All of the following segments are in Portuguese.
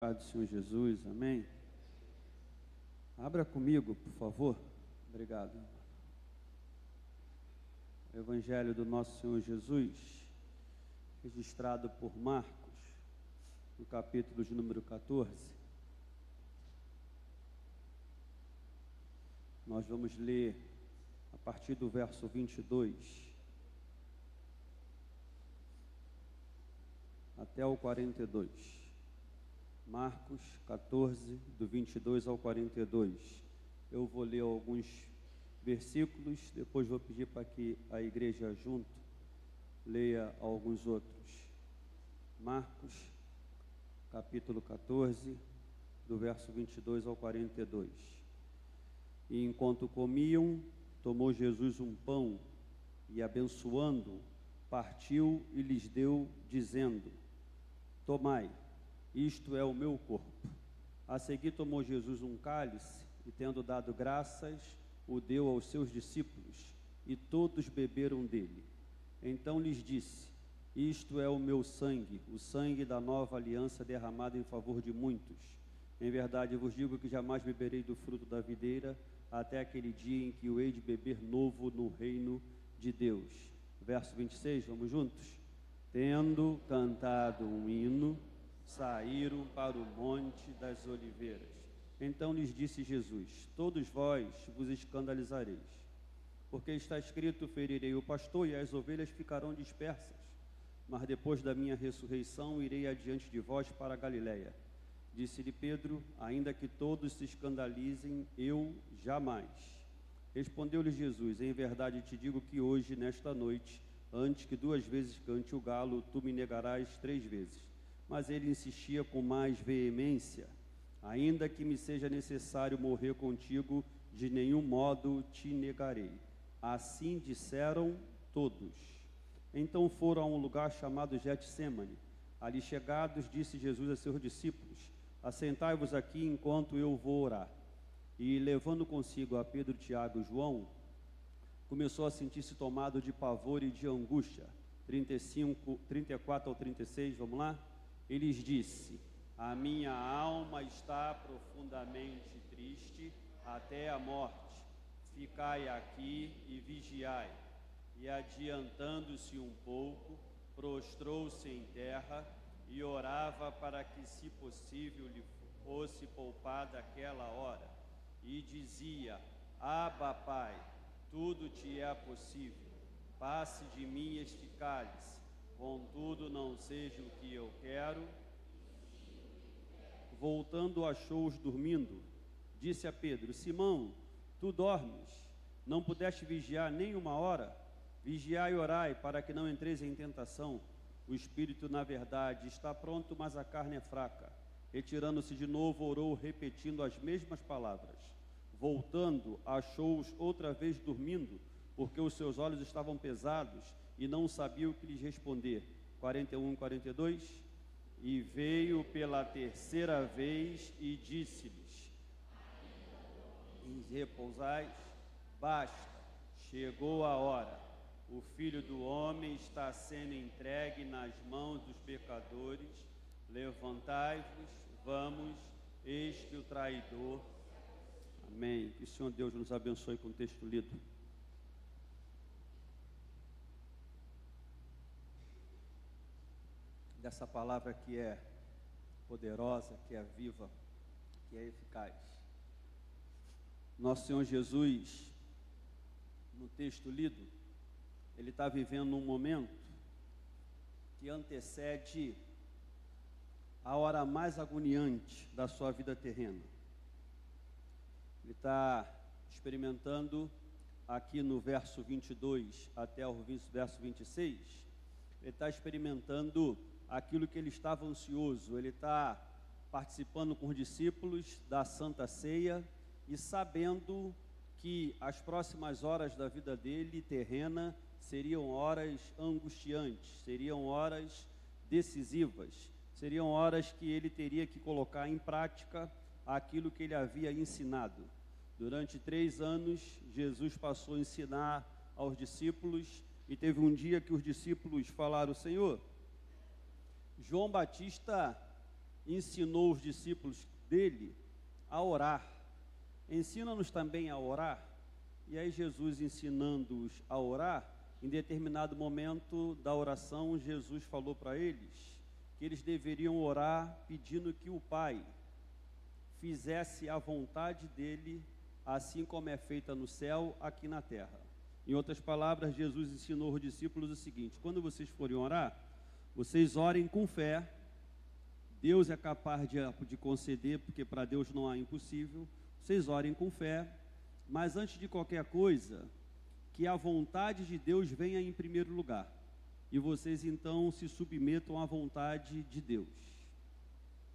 Pai do Senhor Jesus, amém? Abra comigo, por favor. Obrigado. O Evangelho do nosso Senhor Jesus, registrado por Marcos, no capítulo de número 14. Nós vamos ler a partir do verso 22 até o 42. Marcos 14, do 22 ao 42. Eu vou ler alguns versículos, depois vou pedir para que a igreja junto leia alguns outros. Marcos, capítulo 14, do verso 22 ao 42. E enquanto comiam, tomou Jesus um pão e, abençoando, partiu e lhes deu, dizendo: tomai, isto é o meu corpo. A seguir tomou Jesus um cálice e, tendo dado graças, o deu aos seus discípulos, e todos beberam dele. Então lhes disse: isto é o meu sangue, o sangue da nova aliança derramado em favor de muitos. Em verdade vos digo que jamais beberei do fruto da videira, até aquele dia em que o hei de beber novo no reino de Deus. Verso 26, vamos juntos? Tendo cantado um hino, saíram para o Monte das Oliveiras. Então lhes disse Jesus: todos vós vos escandalizareis, porque está escrito: ferirei o pastor e as ovelhas ficarão dispersas. Mas depois da minha ressurreição irei adiante de vós para a Galiléia. Disse-lhe Pedro: ainda que todos se escandalizem, eu jamais. Respondeu-lhe Jesus: em verdade te digo que hoje, nesta noite, antes que 2 vezes cante o galo, tu me negarás 3 vezes. Mas ele insistia com mais veemência: ainda que me seja necessário morrer contigo, de nenhum modo te negarei. Assim disseram todos. Então foram a um lugar chamado Getsêmani. Ali chegados, disse Jesus a seus discípulos: assentai-vos aqui enquanto eu vou orar. E, levando consigo a Pedro, Tiago e João, começou a sentir-se tomado de pavor e de angústia. 34 ao 36, vamos lá? Ele lhes disse: a minha alma está profundamente triste até a morte. Ficai aqui e vigiai. E, adiantando-se um pouco, prostrou-se em terra e orava para que, se possível, lhe fosse poupada aquela hora. E dizia: Abba, Pai, tudo te é possível. Passe de mim este cálice. Contudo, não seja o que eu quero. Voltando, achou-os dormindo. Disse a Pedro: Simão, tu dormes? Não pudeste vigiar nem 1 hora? Vigiai e orai, para que não entreis em tentação. O espírito, na verdade, está pronto, mas a carne é fraca. Retirando-se de novo, orou, repetindo as mesmas palavras. Voltando, achou-os outra vez dormindo, porque os seus olhos estavam pesados, e não sabia o que lhes responder. 41 e 42. E veio pela 3ª vez e disse-lhes: repousais, basta, chegou a hora. O Filho do Homem está sendo entregue nas mãos dos pecadores. Levantai-vos, vamos, eis que o traidor. Amém. Que o Senhor Deus nos abençoe com o texto lido. Dessa palavra que é poderosa, que é viva, que é eficaz. Nosso Senhor Jesus, no texto lido, ele está vivendo um momento que antecede a hora mais agoniante da sua vida terrena. Ele está experimentando, aqui no verso 22 até o verso 26, ele está experimentando aquilo que ele estava ansioso. Ele está participando com os discípulos da Santa Ceia e sabendo que as próximas horas da vida dele terrena seriam horas angustiantes, seriam horas decisivas, seriam horas que ele teria que colocar em prática aquilo que ele havia ensinado. Durante 3 anos, Jesus passou a ensinar aos discípulos, e teve um dia que os discípulos falaram: Senhor, João Batista ensinou os discípulos dele a orar. Ensina-nos também a orar. E aí Jesus, ensinando-os a orar, em determinado momento da oração, Jesus falou para eles que eles deveriam orar pedindo que o Pai fizesse a vontade dele, assim como é feita no céu, aqui na terra. Em outras palavras, Jesus ensinou os discípulos o seguinte: quando vocês forem orar, vocês orem com fé. Deus é capaz de conceder, porque para Deus não há impossível. Vocês orem com fé, mas antes de qualquer coisa, que a vontade de Deus venha em primeiro lugar, e vocês então se submetam à vontade de Deus.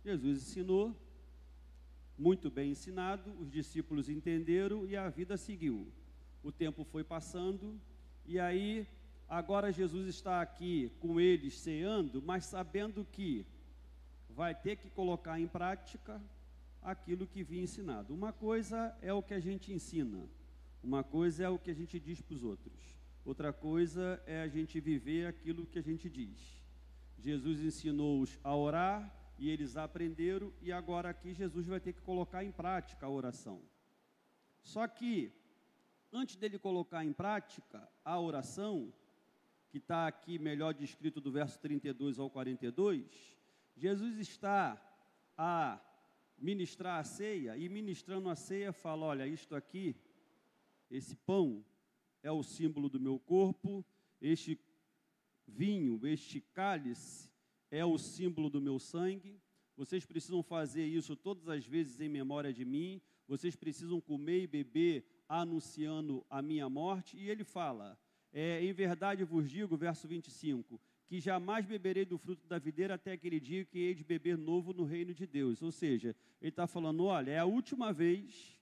Jesus ensinou, muito bem ensinado, os discípulos entenderam e a vida seguiu. O tempo foi passando, e aí, agora Jesus está aqui com eles ceando, mas sabendo que vai ter que colocar em prática aquilo que vinha ensinado. Uma coisa é o que a gente ensina, uma coisa é o que a gente diz para os outros, outra coisa é a gente viver aquilo que a gente diz. Jesus ensinou-os a orar e eles aprenderam, e agora aqui Jesus vai ter que colocar em prática a oração. Só que, antes dele colocar em prática a oração, que está aqui melhor descrito do verso 32 ao 42, Jesus está a ministrar a ceia, e ministrando a ceia fala: olha, isto aqui, esse pão é o símbolo do meu corpo, este vinho, este cálice é o símbolo do meu sangue. Vocês precisam fazer isso todas as vezes em memória de mim. Vocês precisam comer e beber anunciando a minha morte. E ele fala, em verdade vos digo, verso 25, que jamais beberei do fruto da videira até aquele dia que hei de beber novo no reino de Deus. Ou seja, ele está falando, olha, é a última vez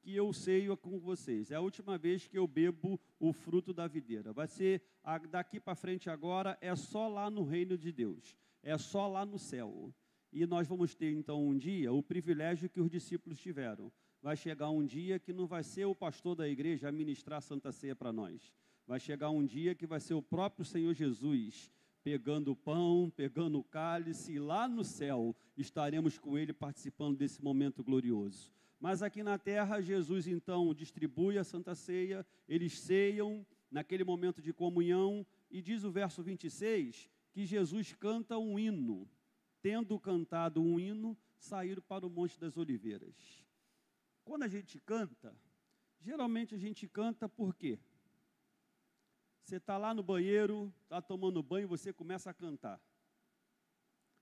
que eu ceio com vocês, é a última vez que eu bebo o fruto da videira. Vai ser, daqui para frente agora, é só lá no reino de Deus, é só lá no céu. E nós vamos ter então um dia, o privilégio que os discípulos tiveram. Vai chegar um dia que não vai ser o pastor da igreja a ministrar a Santa Ceia para nós. Vai chegar um dia que vai ser o próprio Senhor Jesus pegando o pão, pegando o cálice, e lá no céu estaremos com ele participando desse momento glorioso. Mas aqui na terra, Jesus então distribui a Santa Ceia, eles ceiam naquele momento de comunhão, e diz o verso 26, que Jesus canta um hino. Tendo cantado um hino, saíram para o Monte das Oliveiras. Quando a gente canta, geralmente a gente canta por quê? Você está lá no banheiro, está tomando banho, você começa a cantar.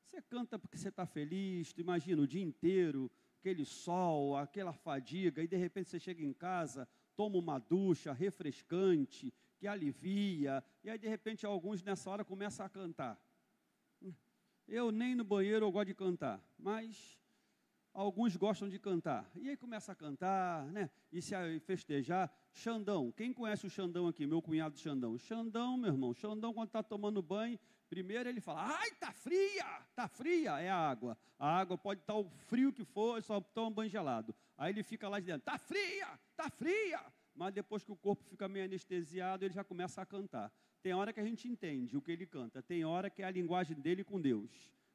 Você canta porque você está feliz, tu imagina o dia inteiro, aquele sol, aquela fadiga, e de repente você chega em casa, toma uma ducha refrescante, que alivia, e aí de repente alguns nessa hora começam a cantar. Eu nem no banheiro eu gosto de cantar, mas alguns gostam de cantar. E aí começa a cantar, né? E se festejar. Xandão, quem conhece o Xandão aqui? Meu cunhado Xandão. Xandão, meu irmão, Xandão quando está tomando banho, primeiro ele fala, ai, tá fria, é a água. A água pode estar o frio que for, só toma banho gelado. Aí ele fica lá dizendo, tá fria. Mas depois que o corpo fica meio anestesiado, ele já começa a cantar. Tem hora que a gente entende o que ele canta, tem hora que é a linguagem dele com Deus,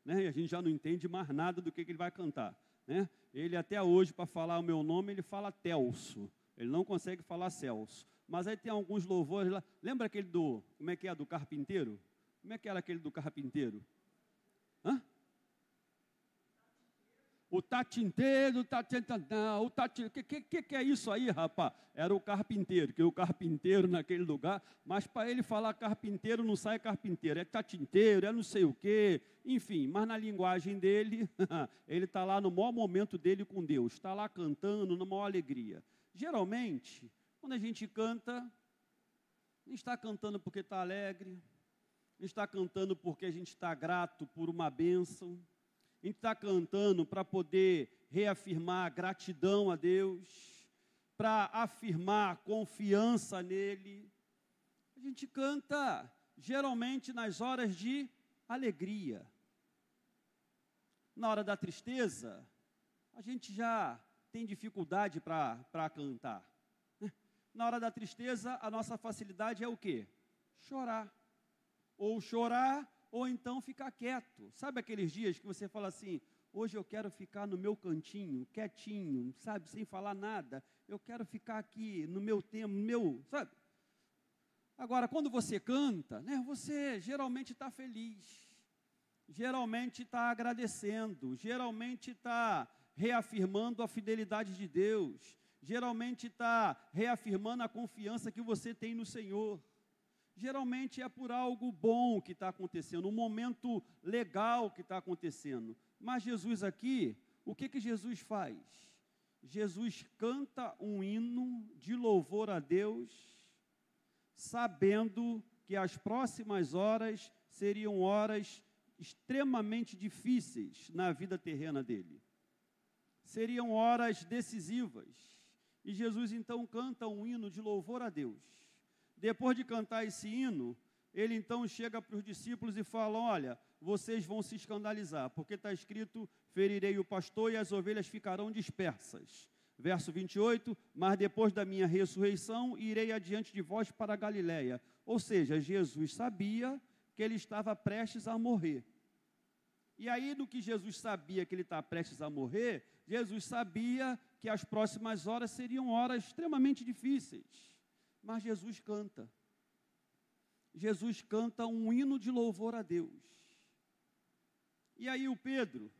né? E a gente já não entende mais nada do que ele vai cantar, né? Ele até hoje, para falar o meu nome, ele fala Telso, ele não consegue falar Celso. Mas aí tem alguns louvores lá, lembra aquele como é que é, do carpinteiro? Como é que era aquele do carpinteiro? Hã? O tatinteiro, que é isso aí, rapaz? Era o carpinteiro, que o carpinteiro naquele lugar, mas para ele falar carpinteiro não sai carpinteiro, é tatinteiro, é não sei o quê, enfim, mas na linguagem dele, ele está lá no maior momento dele com Deus, está lá cantando, na maior alegria. Geralmente, quando a gente canta, não está cantando porque está alegre, não está cantando porque a gente está grato por uma bênção, a gente está cantando para poder reafirmar gratidão a Deus, para afirmar confiança nele. A gente canta geralmente nas horas de alegria. Na hora da tristeza, a gente já tem dificuldade para cantar. Na hora da tristeza, a nossa facilidade é o quê? Chorar. Ou chorar, ou então ficar quieto. Sabe aqueles dias que você fala assim, hoje eu quero ficar no meu cantinho, quietinho, sabe, sem falar nada. Eu quero ficar aqui no meu tempo, sabe? Agora, quando você canta, né, você geralmente está feliz, geralmente está agradecendo, geralmente está reafirmando a fidelidade de Deus, geralmente está reafirmando a confiança que você tem no Senhor. Geralmente é por algo bom que está acontecendo, um momento legal que está acontecendo. Mas Jesus aqui, o que Jesus faz? Jesus canta um hino de louvor a Deus, sabendo que as próximas horas seriam horas extremamente difíceis na vida terrena dele. Seriam horas decisivas. E Jesus então canta um hino de louvor a Deus. Depois de cantar esse hino, ele então chega para os discípulos e fala: olha, vocês vão se escandalizar, porque está escrito, ferirei o pastor e as ovelhas ficarão dispersas. Verso 28, mas depois da minha ressurreição, irei adiante de vós para a Galiléia. Ou seja, Jesus sabia que ele estava prestes a morrer. E aí, no que Jesus sabia que ele está prestes a morrer, Jesus sabia que as próximas horas seriam horas extremamente difíceis. Mas Jesus canta. Jesus canta um hino de louvor a Deus. E aí o Pedro,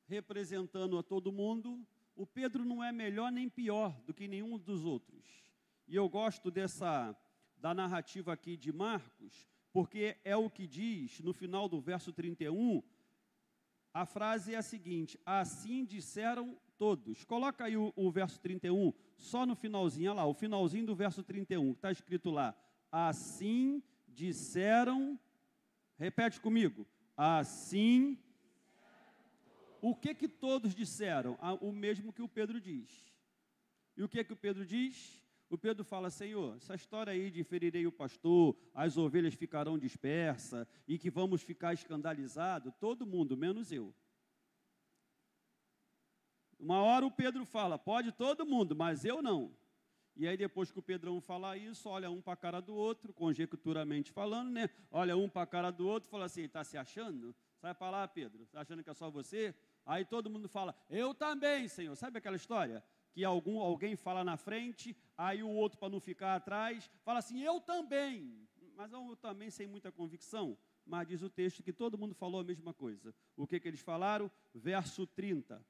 representando a todo mundo, o Pedro não é melhor nem pior do que nenhum dos outros. E eu gosto da narrativa aqui de Marcos, porque é o que diz no final do verso 31, a frase é a seguinte: assim disseram todos. Coloca aí o verso 31, só no finalzinho, olha lá, o finalzinho do verso 31, que está escrito lá, assim disseram, repete comigo, assim, o que todos disseram? O mesmo que o Pedro diz. E o que o Pedro diz? O Pedro fala: Senhor, essa história aí de ferirei o pastor, as ovelhas ficarão dispersas e que vamos ficar escandalizados, todo mundo, menos eu. Uma hora o Pedro fala: pode todo mundo, mas eu não. E aí depois que o Pedrão fala isso, olha um para a cara do outro, conjecturalmente falando, né? Olha um para a cara do outro, fala assim: está se achando? Sai para lá, Pedro, está achando que é só você? Aí todo mundo fala: eu também, Senhor. Sabe aquela história? Que alguém fala na frente, aí o outro, para não ficar atrás, fala assim: eu também. Mas eu também sem muita convicção. Mas diz o texto que todo mundo falou a mesma coisa. O que eles falaram? Verso 30.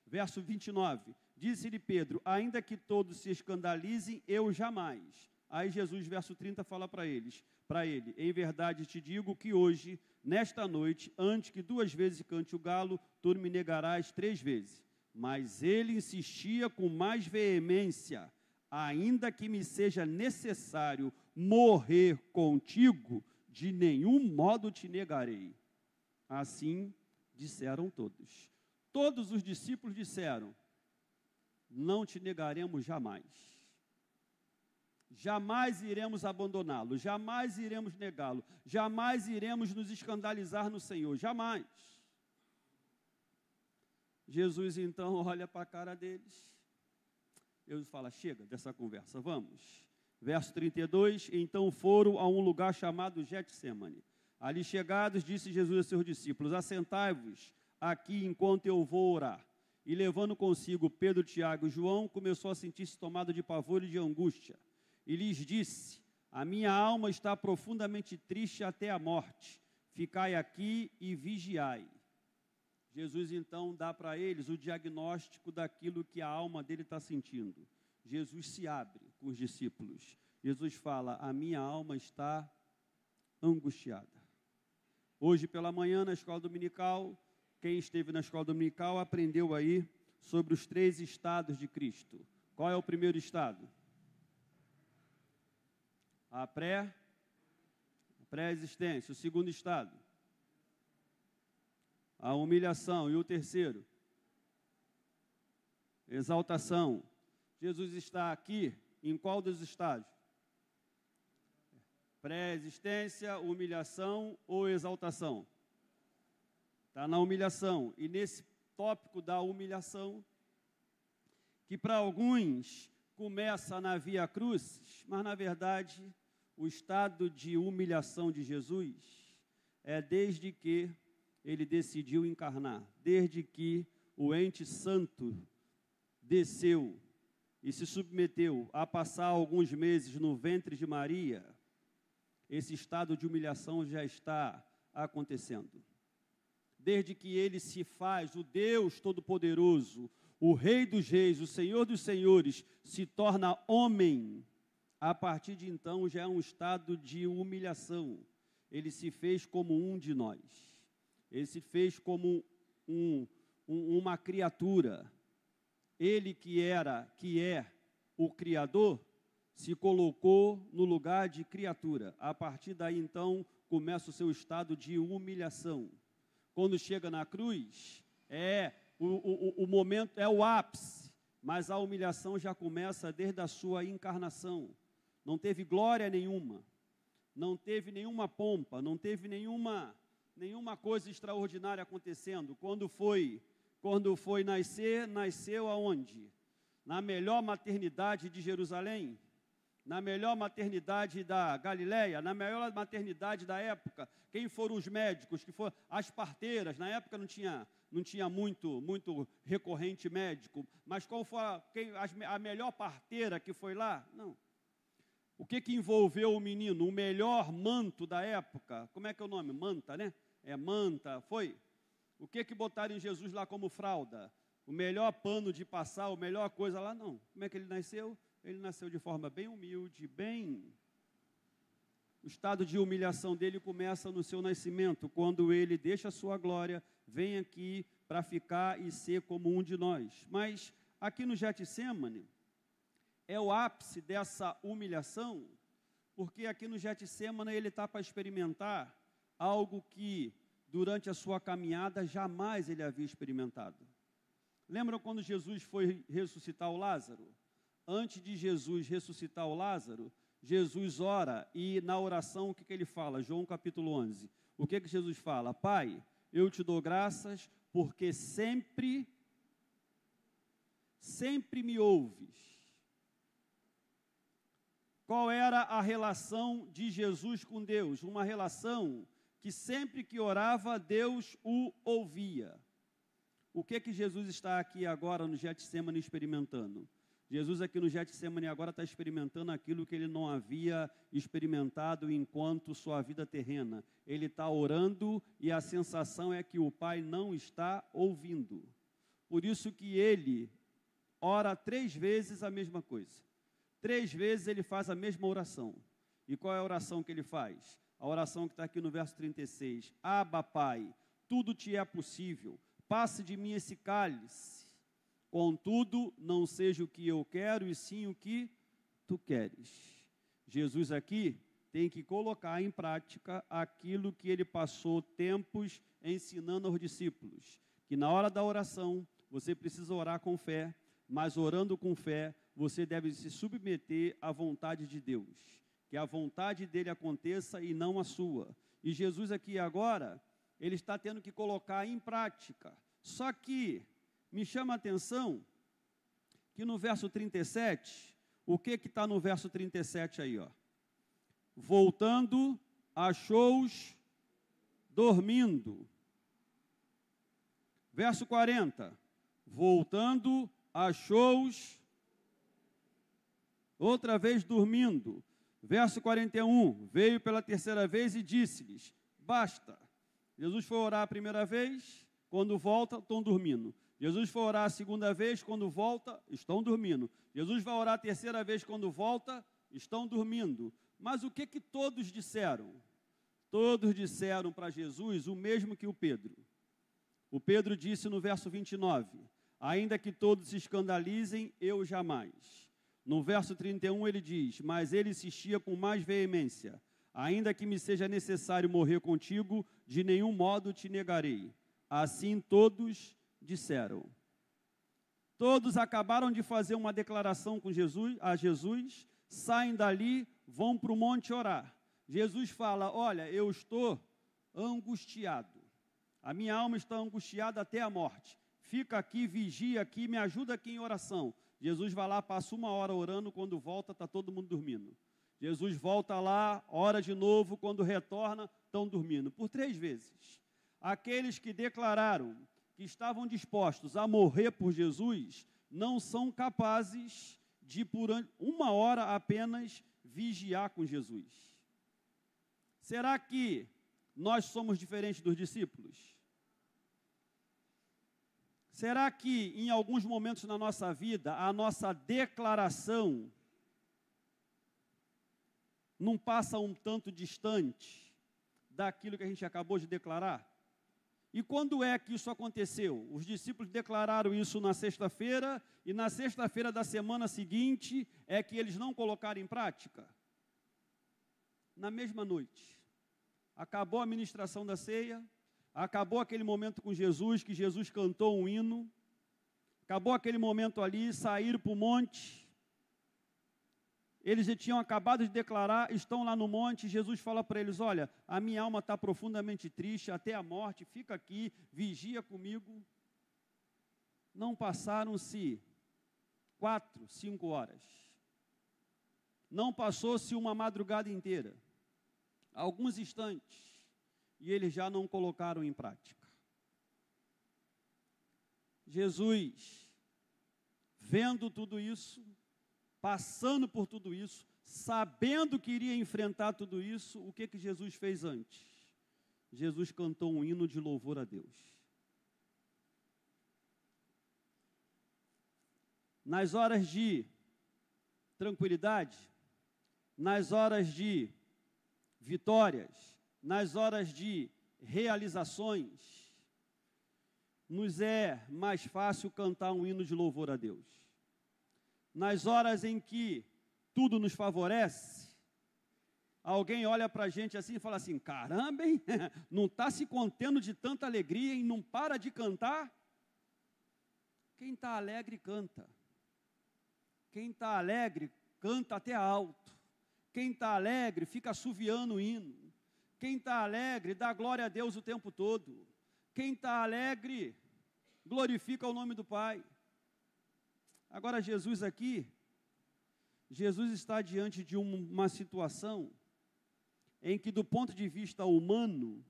Verso 29, disse-lhe Pedro: ainda que todos se escandalizem, eu jamais. Aí Jesus, verso 30, fala para ele: em verdade te digo que hoje, nesta noite, antes que 2 vezes cante o galo, tu me negarás 3 vezes. Mas ele insistia com mais veemência: ainda que me seja necessário morrer contigo, de nenhum modo te negarei. Assim disseram todos. Todos os discípulos disseram: não te negaremos jamais. Jamais iremos abandoná-lo, jamais iremos negá-lo, jamais iremos nos escandalizar no Senhor, jamais. Jesus então olha para a cara deles, Jesus fala: chega dessa conversa, vamos. Verso 32, então foram a um lugar chamado Getsêmani. Ali chegados, disse Jesus a seus discípulos: assentai-vos aqui enquanto eu vou orar. E levando consigo Pedro, Tiago e João, começou a sentir-se tomado de pavor e de angústia. E lhes disse: a minha alma está profundamente triste até a morte. Ficai aqui e vigiai. Jesus então dá para eles o diagnóstico daquilo que a alma dele está sentindo. Jesus se abre com os discípulos. Jesus fala: a minha alma está angustiada. Hoje pela manhã na escola dominical, quem esteve na escola dominical aprendeu aí sobre os 3 estados de Cristo. Qual é o primeiro estado? A pré-existência. O segundo estado? A humilhação. E o terceiro? Exaltação. Jesus está aqui em qual dos estágios? Pré-existência, humilhação ou exaltação? Está na humilhação. E nesse tópico da humilhação, que para alguns começa na Via Crucis, mas na verdade o estado de humilhação de Jesus é desde que ele decidiu encarnar, desde que o ente santo desceu e se submeteu a passar alguns meses no ventre de Maria, esse estado de humilhação já está acontecendo. Desde que ele se faz o Deus Todo-Poderoso, o Rei dos Reis, o Senhor dos Senhores, se torna homem, a partir de então já é um estado de humilhação. Ele se fez como um de nós. Ele se fez como uma criatura. Ele que é o Criador, se colocou no lugar de criatura. A partir daí, então, começa o seu estado de humilhação. Quando chega na cruz, o momento, é o ápice, mas a humilhação já começa desde a sua encarnação. Não teve glória nenhuma, não teve nenhuma pompa, não teve nenhuma coisa extraordinária acontecendo. Quando foi nascer, nasceu aonde? Na melhor maternidade de Jerusalém, na melhor maternidade da Galileia, na melhor maternidade da época. Quem foram os médicos? Que foram as parteiras. Na época não tinha muito recorrente médico, mas qual foi a melhor parteira que foi lá? Não. O que envolveu o menino? O melhor manto da época. Como é que é o nome? Manta, né? Manta, foi? O que botaram em Jesus lá como fralda? O melhor pano de passar, a melhor coisa lá? Não. Como é que ele nasceu? Ele nasceu de forma bem humilde, O estado de humilhação dele começa no seu nascimento, quando ele deixa a sua glória, vem aqui para ficar e ser como um de nós. Mas aqui no Getsêmani, é o ápice dessa humilhação, porque aqui no Getsêmani ele está para experimentar algo que, durante a sua caminhada, jamais ele havia experimentado. Lembram quando Jesus foi ressuscitar o Lázaro? Antes de Jesus ressuscitar o Lázaro, Jesus ora, e na oração o que ele fala? João capítulo 11. O que Jesus fala? Pai, eu te dou graças, porque sempre me ouves. Qual era a relação de Jesus com Deus? Uma relação que sempre que orava, Deus o ouvia. O que Jesus está aqui agora no Getsêmani experimentando? Jesus aqui no Getsêmani agora está experimentando aquilo que ele não havia experimentado enquanto sua vida terrena. Ele está orando e a sensação é que o Pai não está ouvindo. Por isso que ele ora 3 vezes a mesma coisa. 3 vezes ele faz a mesma oração. E qual é a oração que ele faz? A oração que está aqui no verso 36. Abba, Pai, tudo te é possível. Passe de mim esse cálice. Contudo, não seja o que eu quero, e sim o que tu queres. Jesus aqui tem que colocar em prática aquilo que ele passou tempos ensinando aos discípulos. Que na hora da oração, você precisa orar com fé, mas orando com fé, você deve se submeter à vontade de Deus. Que a vontade dele aconteça e não a sua. E Jesus aqui agora, ele está tendo que colocar em prática. Só que me chama a atenção que no verso 37, o que está no verso 37 aí, ó? Voltando, achou-os dormindo. Verso 40, voltando, achou-os outra vez dormindo. Verso 41, veio pela terceira vez e disse-lhes, basta. Jesus foi orar a primeira vez, quando volta, estão dormindo. Jesus foi orar a segunda vez, quando volta, estão dormindo. Jesus vai orar a terceira vez, quando volta, estão dormindo. Mas o que todos disseram? Todos disseram para Jesus o mesmo que o Pedro. O Pedro disse no verso 29, ainda que todos se escandalizem, eu jamais. No verso 31 ele diz, mas ele insistia com mais veemência, ainda que me seja necessário morrer contigo, de nenhum modo te negarei. Assim todos disseram. Todos acabaram de fazer uma declaração com Jesus, saem dali, vão para o monte orar. Jesus fala, olha, eu estou angustiado. A minha alma está angustiada até a morte. Fica aqui, vigia aqui, me ajuda aqui em oração. Jesus vai lá, passa 1 hora orando, quando volta está todo mundo dormindo. Jesus volta lá, ora de novo, quando retorna, estão dormindo. Por 3 vezes. Aqueles que declararam que estavam dispostos a morrer por Jesus, não são capazes de, por 1 hora apenas, vigiar com Jesus. Será que nós somos diferentes dos discípulos? Será que, em alguns momentos na nossa vida, a nossa declaração não passa um tanto distante daquilo que a gente acabou de declarar? E quando é que isso aconteceu? Os discípulos declararam isso na sexta-feira, e na sexta-feira da semana seguinte é que eles não colocaram em prática? Na mesma noite. Acabou a ministração da ceia, acabou aquele momento com Jesus, que Jesus cantou um hino, acabou aquele momento ali, saíram para o monte, eles já tinham acabado de declarar, estão lá no monte, Jesus fala para eles, olha, a minha alma está profundamente triste, até a morte, fica aqui, vigia comigo. Não passaram-se 4, 5 horas. Não passou-se uma madrugada inteira. Alguns instantes, e eles já não colocaram em prática. Jesus, vendo tudo isso, passando por tudo isso, sabendo que iria enfrentar tudo isso, o que Jesus fez antes? Jesus cantou um hino de louvor a Deus. Nas horas de tranquilidade, nas horas de vitórias, nas horas de realizações, nos é mais fácil cantar um hino de louvor a Deus. Nas horas em que tudo nos favorece, alguém olha para a gente assim e fala assim, caramba, hein? Não está se contendo de tanta alegria, hein? Não para de cantar. Quem está alegre, canta. Quem está alegre, canta até alto. Quem está alegre, fica assoviando o hino. Quem está alegre, dá glória a Deus o tempo todo. Quem está alegre, glorifica o nome do Pai. Agora, Jesus aqui, Jesus está diante de uma situação em que, do ponto de vista humano,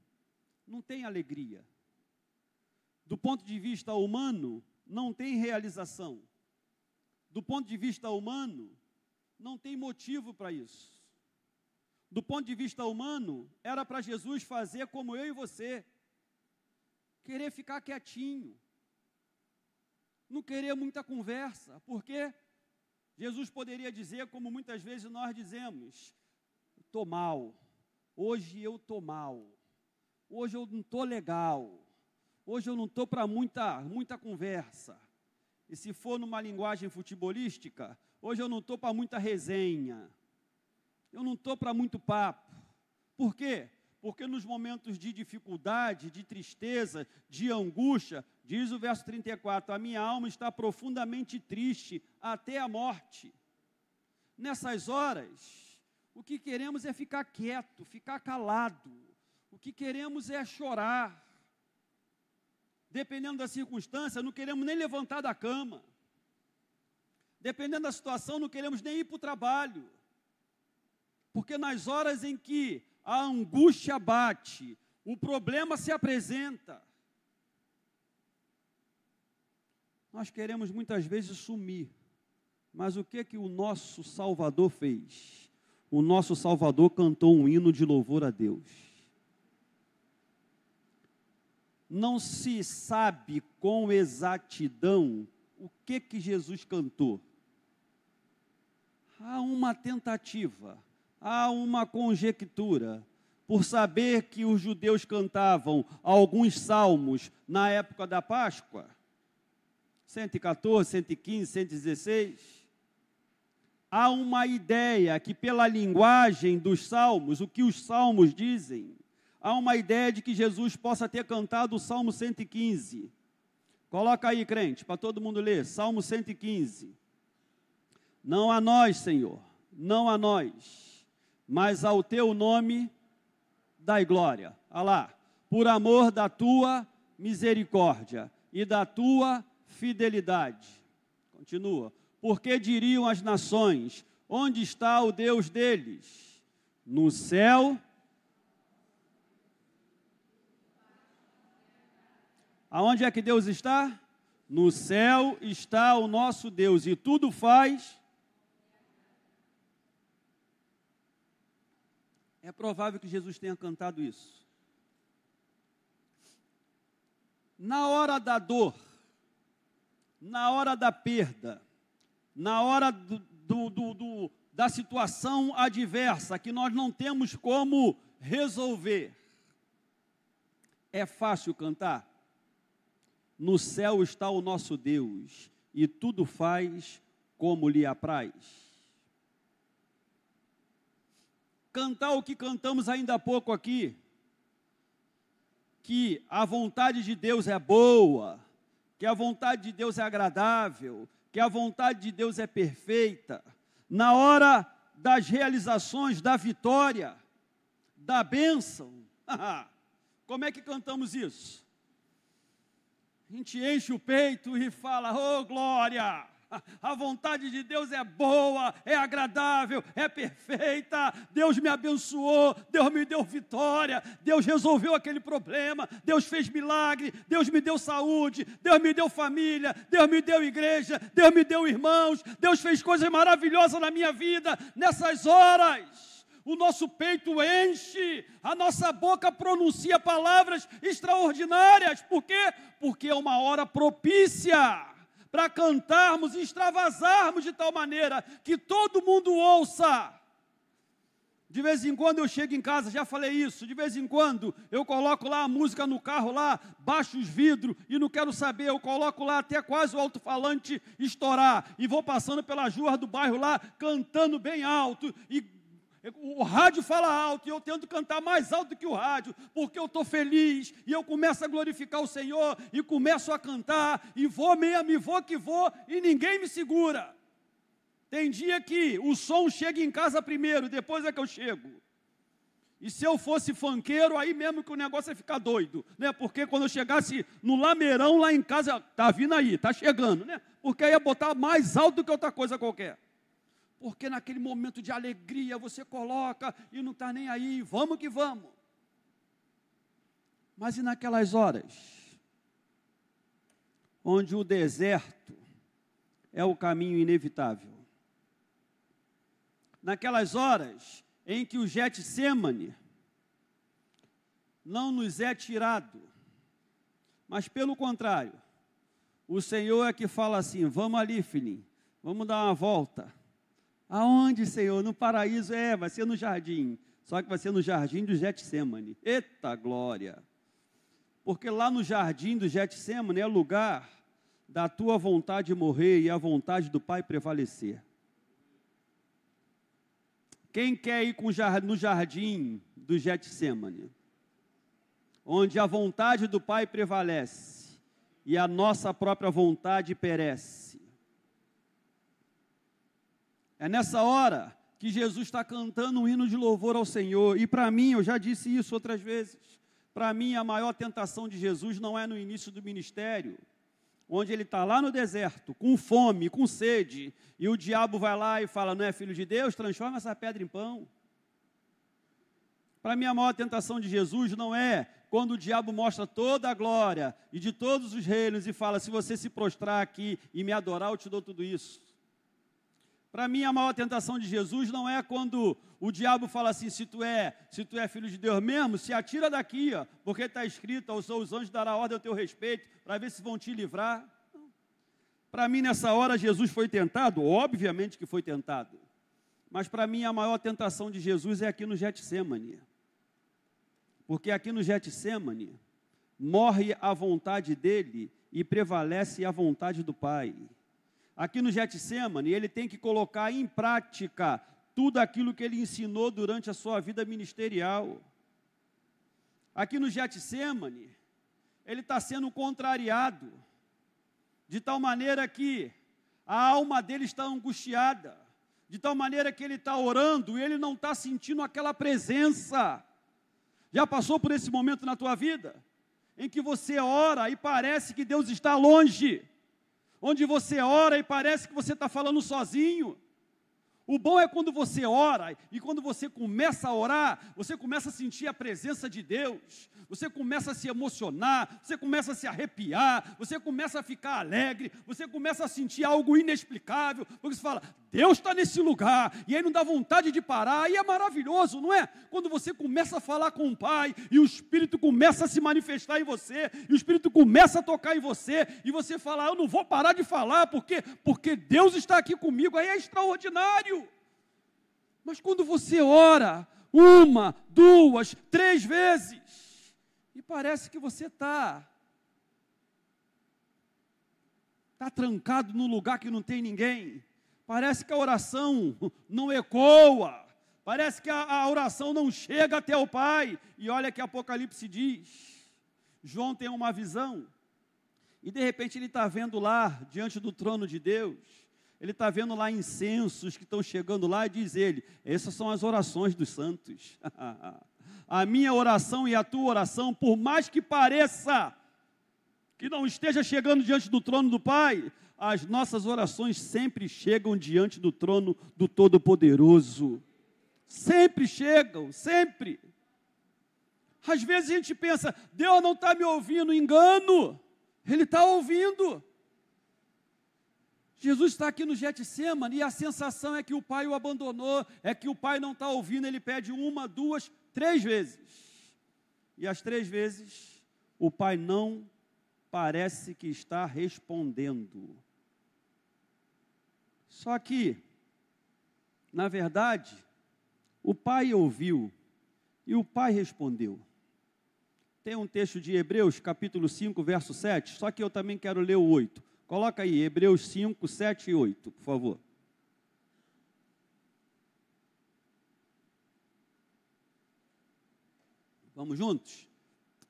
não tem alegria. Do ponto de vista humano, não tem realização. Do ponto de vista humano, não tem motivo para isso. Do ponto de vista humano, era para Jesus fazer como eu e você, querer ficar quietinho, não querer muita conversa, porque Jesus poderia dizer, como muitas vezes nós dizemos, estou mal, hoje eu estou mal, hoje eu não estou legal, hoje eu não estou para muita conversa. E se for numa linguagem futebolística, hoje eu não estou para muita resenha, eu não estou para muito papo. Por quê? Porque nos momentos de dificuldade, de tristeza, de angústia, diz o verso 34, a minha alma está profundamente triste até a morte. Nessas horas, o que queremos é ficar quieto, ficar calado. O que queremos é chorar. Dependendo da circunstância, não queremos nem levantar da cama. Dependendo da situação, não queremos nem ir para o trabalho. Porque nas horas em que a angústia bate, o problema se apresenta, nós queremos muitas vezes sumir. Mas o que o nosso Salvador fez? O nosso Salvador cantou um hino de louvor a Deus. Não se sabe com exatidão o que Jesus cantou. Há uma tentativa, há uma conjectura, por saber que os judeus cantavam alguns salmos na época da Páscoa, 114, 115, 116, há uma ideia que pela linguagem dos salmos, o que os salmos dizem, há uma ideia de que Jesus possa ter cantado o Salmo 115. Coloca aí, crente, para todo mundo ler, Salmo 115. Não a nós, Senhor, não a nós, mas ao teu nome dai glória. Olha lá, por amor da tua misericórdia e da tua fidelidade. Continua. Porque diriam as nações, onde está o Deus deles? No céu Aonde é que Deus está? No céu está o nosso Deus e tudo faz. É provável que Jesus tenha cantado isso. Na hora da dor, na hora da perda, na hora da situação adversa que nós não temos como resolver, é fácil cantar? No céu está o nosso Deus e tudo faz como lhe apraz. Cantar o que cantamos ainda há pouco aqui, que a vontade de Deus é boa, que a vontade de Deus é agradável, que a vontade de Deus é perfeita. Na hora das realizações, da vitória, da bênção, como é que cantamos isso? A gente enche o peito e fala, oh glória, a vontade de Deus é boa, é agradável, é perfeita, Deus me abençoou, Deus me deu vitória, Deus resolveu aquele problema, Deus fez milagre, Deus me deu saúde, Deus me deu família, Deus me deu igreja, Deus me deu irmãos, Deus fez coisas maravilhosas na minha vida. Nessas horas, o nosso peito enche, a nossa boca pronuncia palavras extraordinárias. Por quê? Porque é uma hora propícia para cantarmos e extravasarmos de tal maneira que todo mundo ouça. De vez em quando eu chego em casa, já falei isso, de vez em quando eu coloco lá a música no carro, lá, baixo os vidros e não quero saber, eu coloco lá até quase o alto-falante estourar e vou passando pelas ruas do bairro lá, cantando bem alto, e o rádio fala alto e eu tento cantar mais alto que o rádio, porque eu estou feliz e eu começo a glorificar o Senhor e começo a cantar e vou mesmo, e vou que vou e ninguém me segura. Tem dia que o som chega em casa primeiro, depois é que eu chego. E se eu fosse funkeiro, aí mesmo que o negócio ia ficar doido, né? Porque quando eu chegasse no lameirão lá em casa, tá vindo aí, tá chegando, né? Porque aí ia botar mais alto do que outra coisa qualquer. Porque naquele momento de alegria você coloca e não está nem aí, vamos que vamos. Mas e naquelas horas, onde o deserto é o caminho inevitável? Naquelas horas em que o Getsêmani não nos é tirado, mas pelo contrário, o Senhor é que fala assim, vamos ali, filhinho, vamos dar uma volta. Aonde, Senhor? No paraíso? Vai ser no jardim. Só que vai ser no jardim do Getsêmani. Eita glória! Porque lá no jardim do Getsêmani é lugar da tua vontade morrer e a vontade do Pai prevalecer. Quem quer ir no jardim do Getsêmani? Onde a vontade do Pai prevalece e a nossa própria vontade perece. É nessa hora que Jesus está cantando um hino de louvor ao Senhor. E para mim, eu já disse isso outras vezes, para mim a maior tentação de Jesus não é no início do ministério, onde ele está lá no deserto, com fome, com sede, e o diabo vai lá e fala, não é filho de Deus? Transforma essa pedra em pão. Para mim a maior tentação de Jesus não é quando o diabo mostra toda a glória e de todos os reinos e fala, se você se prostrar aqui e me adorar, eu te dou tudo isso. Para mim, a maior tentação de Jesus não é quando o diabo fala assim, se tu é filho de Deus mesmo, se atira daqui, ó, porque está escrito, aos seus anjos dará ordem ao teu respeito, para ver se vão te livrar. Para mim, nessa hora, Jesus foi tentado, obviamente que foi tentado, mas para mim, a maior tentação de Jesus é aqui no Getsêmani, porque aqui no Getsêmani, morre a vontade dele e prevalece a vontade do Pai. Aqui no Getsêmani, ele tem que colocar em prática tudo aquilo que ele ensinou durante a sua vida ministerial. Aqui no Getsêmani, ele está sendo contrariado, de tal maneira que a alma dele está angustiada, de tal maneira que ele está orando e ele não está sentindo aquela presença. Já passou por esse momento na tua vida, em que você ora e parece que Deus está longe, onde você ora e parece que você está falando sozinho, O bom é quando você ora, e quando você começa a orar, você começa a sentir a presença de Deus, você começa a se emocionar, você começa a se arrepiar, você começa a ficar alegre, você começa a sentir algo inexplicável, porque você fala, Deus está nesse lugar, e aí não dá vontade de parar, aí é maravilhoso, não é? Quando você começa a falar com o Pai, e o Espírito começa a se manifestar em você, e o Espírito começa a tocar em você, e você fala, eu não vou parar de falar, porque Deus está aqui comigo, aí é extraordinário. Mas quando você ora 1, 2, 3 vezes, e parece que você está trancado num lugar que não tem ninguém, parece que a oração não ecoa, parece que a oração não chega até o Pai, e olha que Apocalipse diz, João tem uma visão, e de repente ele está vendo lá, diante do trono de Deus, ele está vendo lá incensos que estão chegando lá, e diz ele, essas são as orações dos santos, a minha oração e a tua oração, por mais que pareça que não esteja chegando diante do trono do Pai, as nossas orações sempre chegam diante do trono do Todo-Poderoso, sempre chegam, sempre. Às vezes a gente pensa, Deus não está me ouvindo, engano, Ele está ouvindo. Jesus está aqui no Getsemane e a sensação é que o Pai o abandonou, é que o Pai não está ouvindo, ele pede 1, 2, 3 vezes. E as 3 vezes, o Pai não parece que está respondendo. Só que, na verdade, o Pai ouviu e o Pai respondeu. Tem um texto de Hebreus, capítulo 5, verso 7, só que eu também quero ler o 8. Coloca aí, Hebreus 5, 7 e 8, por favor. Vamos juntos?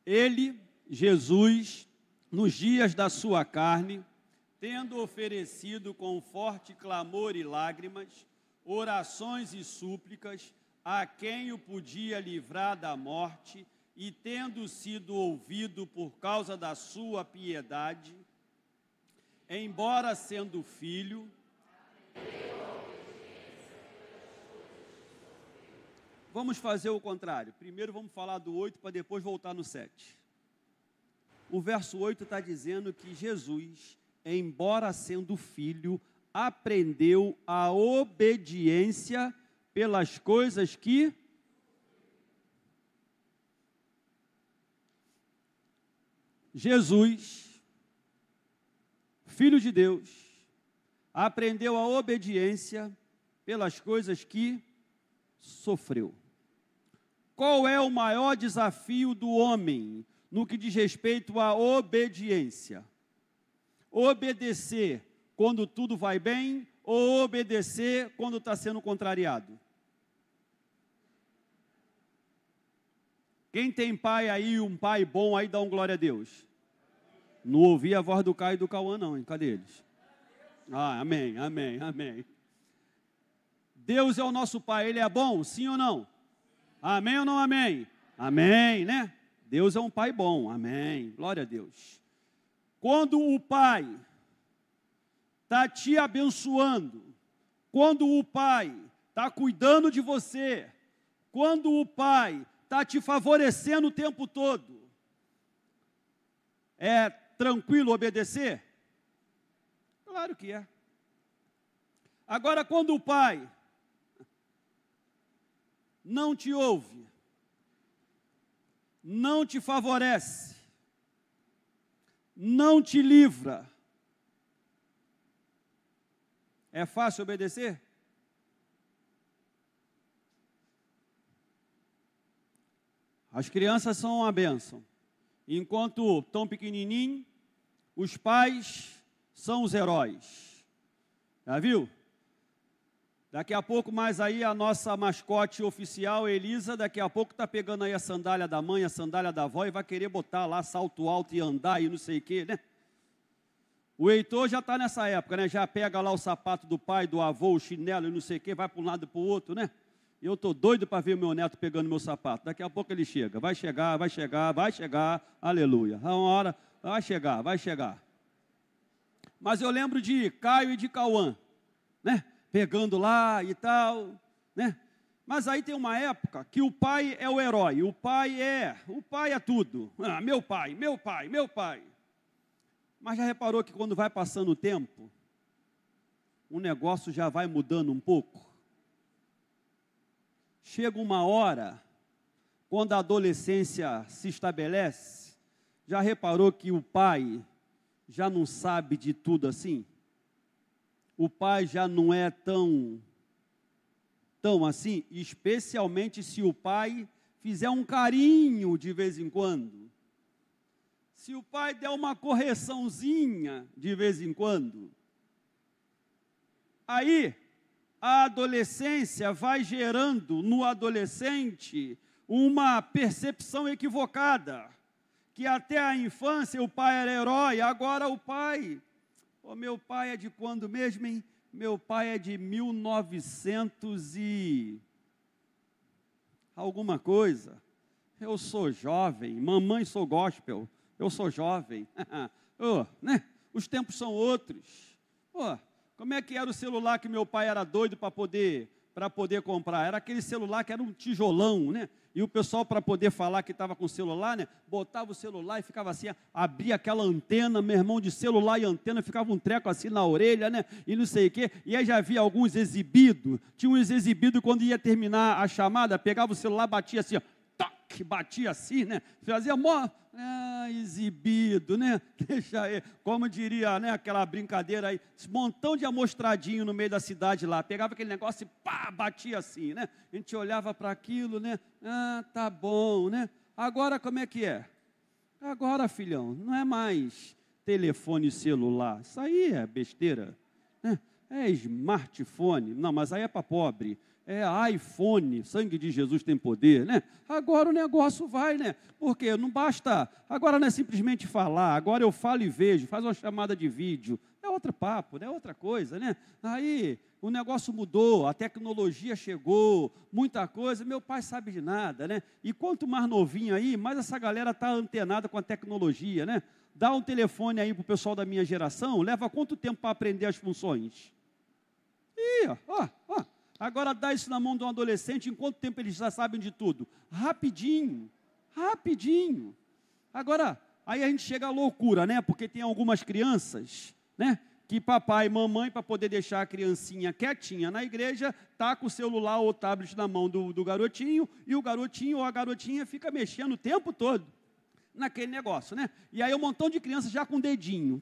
Ele, Jesus, nos dias da sua carne, tendo oferecido com forte clamor e lágrimas, orações e súplicas, a quem o podia livrar da morte, e tendo sido ouvido por causa da sua piedade, embora sendo filho, vamos fazer o contrário. Primeiro vamos falar do 8 para depois voltar no 7. O verso 8 está dizendo que Jesus, embora sendo filho, aprendeu a obediência pelas coisas que Jesus, Filho de Deus, aprendeu a obediência pelas coisas que sofreu. Qual é o maior desafio do homem no que diz respeito à obediência? Obedecer quando tudo vai bem ou obedecer quando está sendo contrariado? Quem tem pai aí, um pai bom aí, dá um glória a Deus. Não ouvi a voz do Caio e do Cauã não, hein? Cadê eles? Ah, amém, amém, amém. Deus é o nosso pai, Ele é bom, sim ou não? Amém ou não amém? Amém, né? Deus é um pai bom, amém, glória a Deus. Quando o pai está te abençoando, quando o pai está cuidando de você, quando o pai está te favorecendo o tempo todo, é tranquilo obedecer? Claro que é. Agora, quando o pai não te ouve, não te favorece, não te livra, é fácil obedecer? As crianças são uma bênção. Enquanto tão pequenininho, os pais são os heróis. Já viu? Daqui a pouco, mais aí, a nossa mascote oficial, Elisa, daqui a pouco está pegando aí a sandália da mãe, a sandália da avó, e vai querer botar lá salto alto e andar e não sei o quê, né? O Heitor já está nessa época, né? Já pega lá o sapato do pai, do avô, o chinelo e não sei o quê, vai para um lado e para o outro, né? E eu estou doido para ver o meu neto pegando meu sapato. Daqui a pouco ele chega, vai chegar, vai chegar, vai chegar, aleluia. Uma hora, vai chegar, vai chegar. Mas eu lembro de Caio e de Cauã, né? Pegando lá e tal, né? Mas aí tem uma época que o pai é o herói, o pai é tudo. Ah, meu pai. Mas já reparou que quando vai passando o tempo, o negócio já vai mudando um pouco? Chega uma hora, quando a adolescência se estabelece, já reparou que o pai já não sabe de tudo assim? O pai já não é tão assim, especialmente se o pai fizer um carinho de vez em quando. Se o pai der uma correçãozinha de vez em quando. Aí, a adolescência vai gerando no adolescente uma percepção equivocada, que até a infância o pai era herói, agora o pai, meu pai é de quando mesmo, hein? Meu pai é de 1900 e alguma coisa. Eu sou jovem, mamãe sou gospel, eu sou jovem. Né? Os tempos são outros. Como é que era o celular que meu pai era doido para poder comprar? Era aquele celular que era um tijolão, né? E o pessoal, para poder falar que estava com o celular, né? Botava o celular e ficava assim, abria aquela antena, meu irmão, de celular e antena, ficava um treco assim na orelha, né? E não sei o quê. E aí já havia alguns exibidos. Tinha uns exibidos, quando ia terminar a chamada, pegava o celular, batia assim, ó, toque, batia assim, né? Fazia mó... exibido, né? Deixa aí, como diria, né, aquela brincadeira aí, esse montão de amostradinho no meio da cidade lá, pegava aquele negócio e pá, batia assim, né? A gente olhava para aquilo, né? Tá bom, né? Agora como é que é? Agora, filhão, não é mais telefone celular, isso aí é besteira, né? É smartphone, não, mas aí é para pobre. É iPhone, sangue de Jesus tem poder, né? Agora o negócio vai, né? Porque não basta, agora não é simplesmente falar, agora eu falo e vejo, faz uma chamada de vídeo, é outro papo, né? Outra coisa, né? Aí o negócio mudou, a tecnologia chegou, muita coisa, meu pai sabe de nada, né? E quanto mais novinho aí, mais essa galera está antenada com a tecnologia, né? Dá um telefone aí para o pessoal da minha geração, leva quanto tempo para aprender as funções? Agora dá isso na mão de um adolescente, em quanto tempo eles já sabem de tudo? Rapidinho. Agora, aí a gente chega à loucura, né? Porque tem algumas crianças, né? Que papai e mamãe, para poder deixar a criancinha quietinha na igreja, tá com o celular ou o tablet na mão do garotinho, e o garotinho ou a garotinha fica mexendo o tempo todo naquele negócio, né? E aí um montão de crianças já com o dedinho,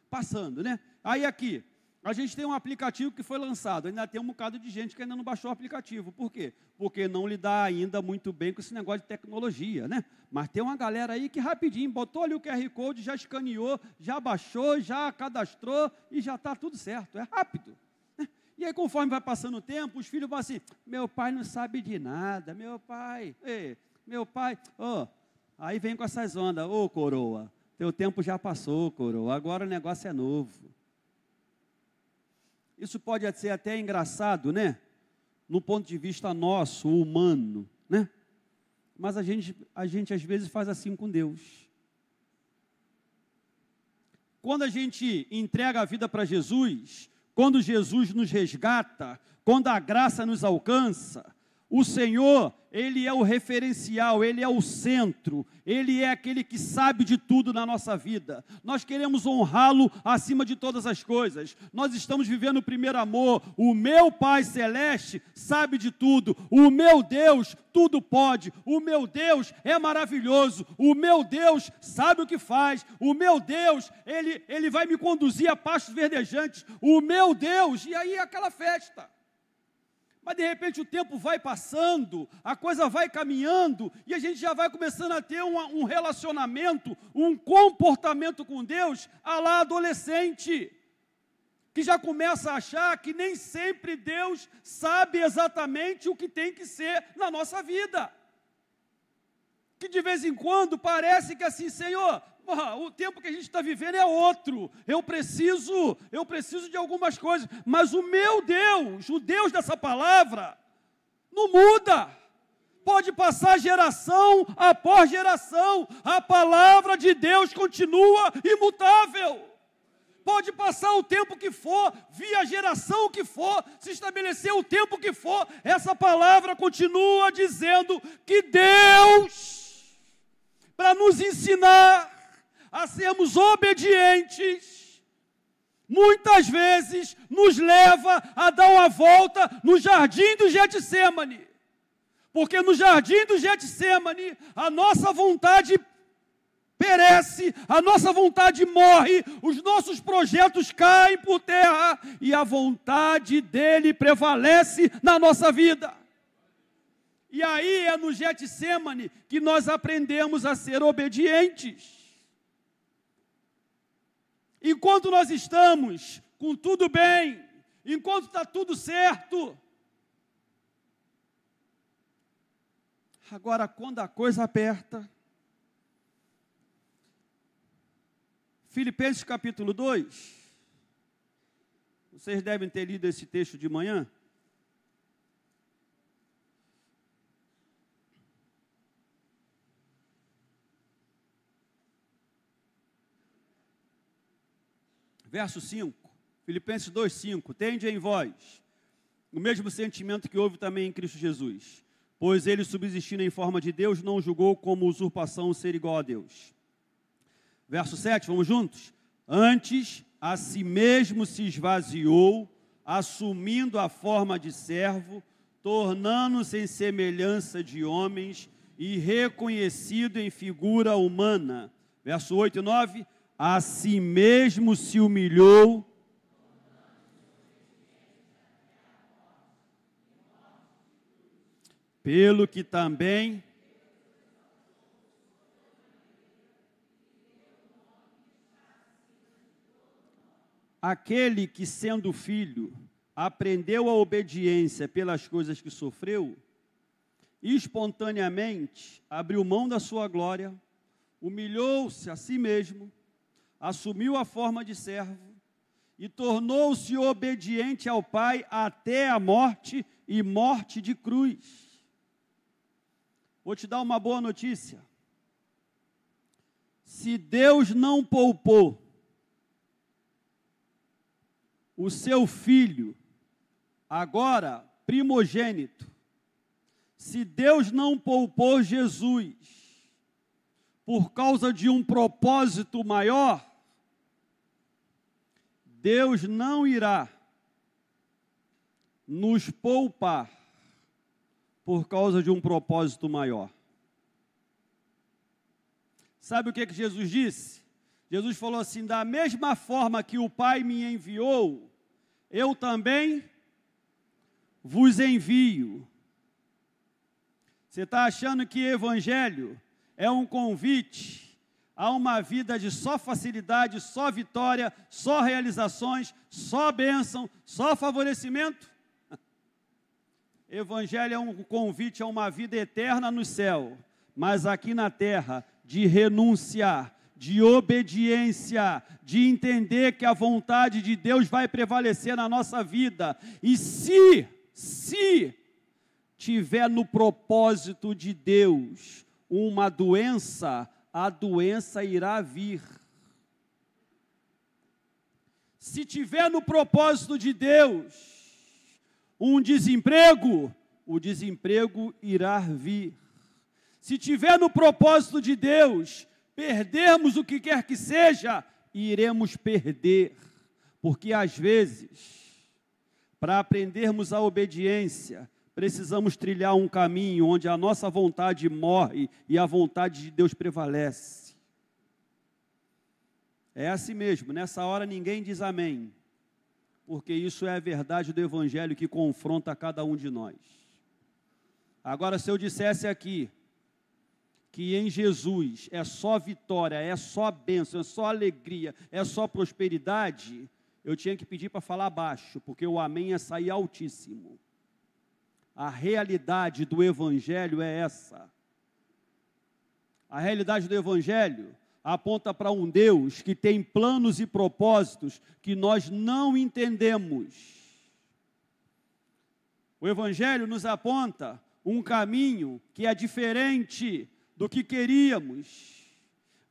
passando, né? Aí aqui, a gente tem um aplicativo que foi lançado, ainda tem um bocado de gente que ainda não baixou o aplicativo. Por quê? Porque não lidar ainda muito bem com esse negócio de tecnologia, né? Mas tem uma galera aí que rapidinho botou ali o QR Code, já escaneou, já baixou, já cadastrou e já está tudo certo. É rápido, né? E aí, conforme vai passando o tempo, os filhos vão assim, meu pai não sabe de nada, meu pai, aí vem com essas ondas, coroa, teu tempo já passou, coroa, agora o negócio é novo. Isso pode ser até engraçado, né? No ponto de vista nosso, humano, né? Mas a gente às vezes faz assim com Deus. Quando a gente entrega a vida para Jesus, quando Jesus nos resgata, quando a graça nos alcança, o Senhor, Ele é o referencial, Ele é o centro, Ele é aquele que sabe de tudo na nossa vida. Nós queremos honrá-lo acima de todas as coisas. Nós estamos vivendo o primeiro amor. O meu Pai Celeste sabe de tudo. O meu Deus tudo pode. O meu Deus é maravilhoso. O meu Deus sabe o que faz. O meu Deus, Ele vai me conduzir a pastos verdejantes. O meu Deus, e aí é aquela festa. Mas, de repente, o tempo vai passando, a coisa vai caminhando, e a gente já vai começando a ter um relacionamento, um comportamento com Deus, à la adolescente, que já começa a achar que nem sempre Deus sabe exatamente o que tem que ser na nossa vida. Que, de vez em quando, parece que assim, Senhor, o tempo que a gente está vivendo é outro, eu preciso de algumas coisas, mas o meu Deus, o Deus dessa palavra, não muda, pode passar geração após geração, a palavra de Deus continua imutável. pode passar o tempo que for, vir a geração que for, se estabelecer o tempo que for, essa palavra continua dizendo que Deus, para nos ensinar a sermos obedientes, muitas vezes nos leva a dar uma volta no jardim do Getsêmani. Porque no jardim do Getsêmani, a nossa vontade perece, a nossa vontade morre, os nossos projetos caem por terra e a vontade dele prevalece na nossa vida. E aí é no Getsêmani que nós aprendemos a ser obedientes. Enquanto nós estamos com tudo bem, enquanto está tudo certo, agora quando a coisa aperta, Filipenses capítulo 2, vocês devem ter lido esse texto de manhã. Verso 5, Filipenses 2, 5, tende em vós o mesmo sentimento que houve também em Cristo Jesus, pois ele, subsistindo em forma de Deus, não julgou como usurpação ser igual a Deus. Verso 7, vamos juntos? Antes, a si mesmo se esvaziou, assumindo a forma de servo, tornando-se em semelhança de homens e reconhecido em figura humana. Verso 8 e 9, a si mesmo se humilhou, pelo que também aquele que, sendo filho, aprendeu a obediência pelas coisas que sofreu, espontaneamente abriu mão da sua glória, humilhou-se a si mesmo, assumiu a forma de servo e tornou-se obediente ao Pai até a morte e morte de cruz. Vou te dar uma boa notícia. Se Deus não poupou o seu filho, agora primogênito, se Deus não poupou Jesus por causa de um propósito maior, Deus não irá nos poupar por causa de um propósito maior. Sabe o que Jesus disse? Jesus falou assim: da mesma forma que o Pai me enviou, eu também vos envio. Você está achando que evangelho é um convite a uma vida de só facilidade, só vitória, só realizações, só bênção, só favorecimento? Evangelho é um convite a uma vida eterna no céu, mas aqui na terra, de renunciar, de obediência, de entender que a vontade de Deus vai prevalecer na nossa vida. E se tiver no propósito de Deus uma doença, a doença irá vir. Se tiver no propósito de Deus um desemprego, o desemprego irá vir. Se tiver no propósito de Deus perdermos o que quer que seja, iremos perder, porque às vezes, para aprendermos a obediência, precisamos trilhar um caminho onde a nossa vontade morre e a vontade de Deus prevalece. É assim mesmo, nessa hora ninguém diz amém, porque isso é a verdade do Evangelho que confronta cada um de nós. Agora, se eu dissesse aqui, que em Jesus é só vitória, é só bênção, é só alegria, é só prosperidade, eu tinha que pedir para falar baixo, porque o amém ia sair altíssimo. A realidade do Evangelho é essa. A realidade do Evangelho aponta para um Deus que tem planos e propósitos que nós não entendemos. O Evangelho nos aponta um caminho que é diferente do que queríamos,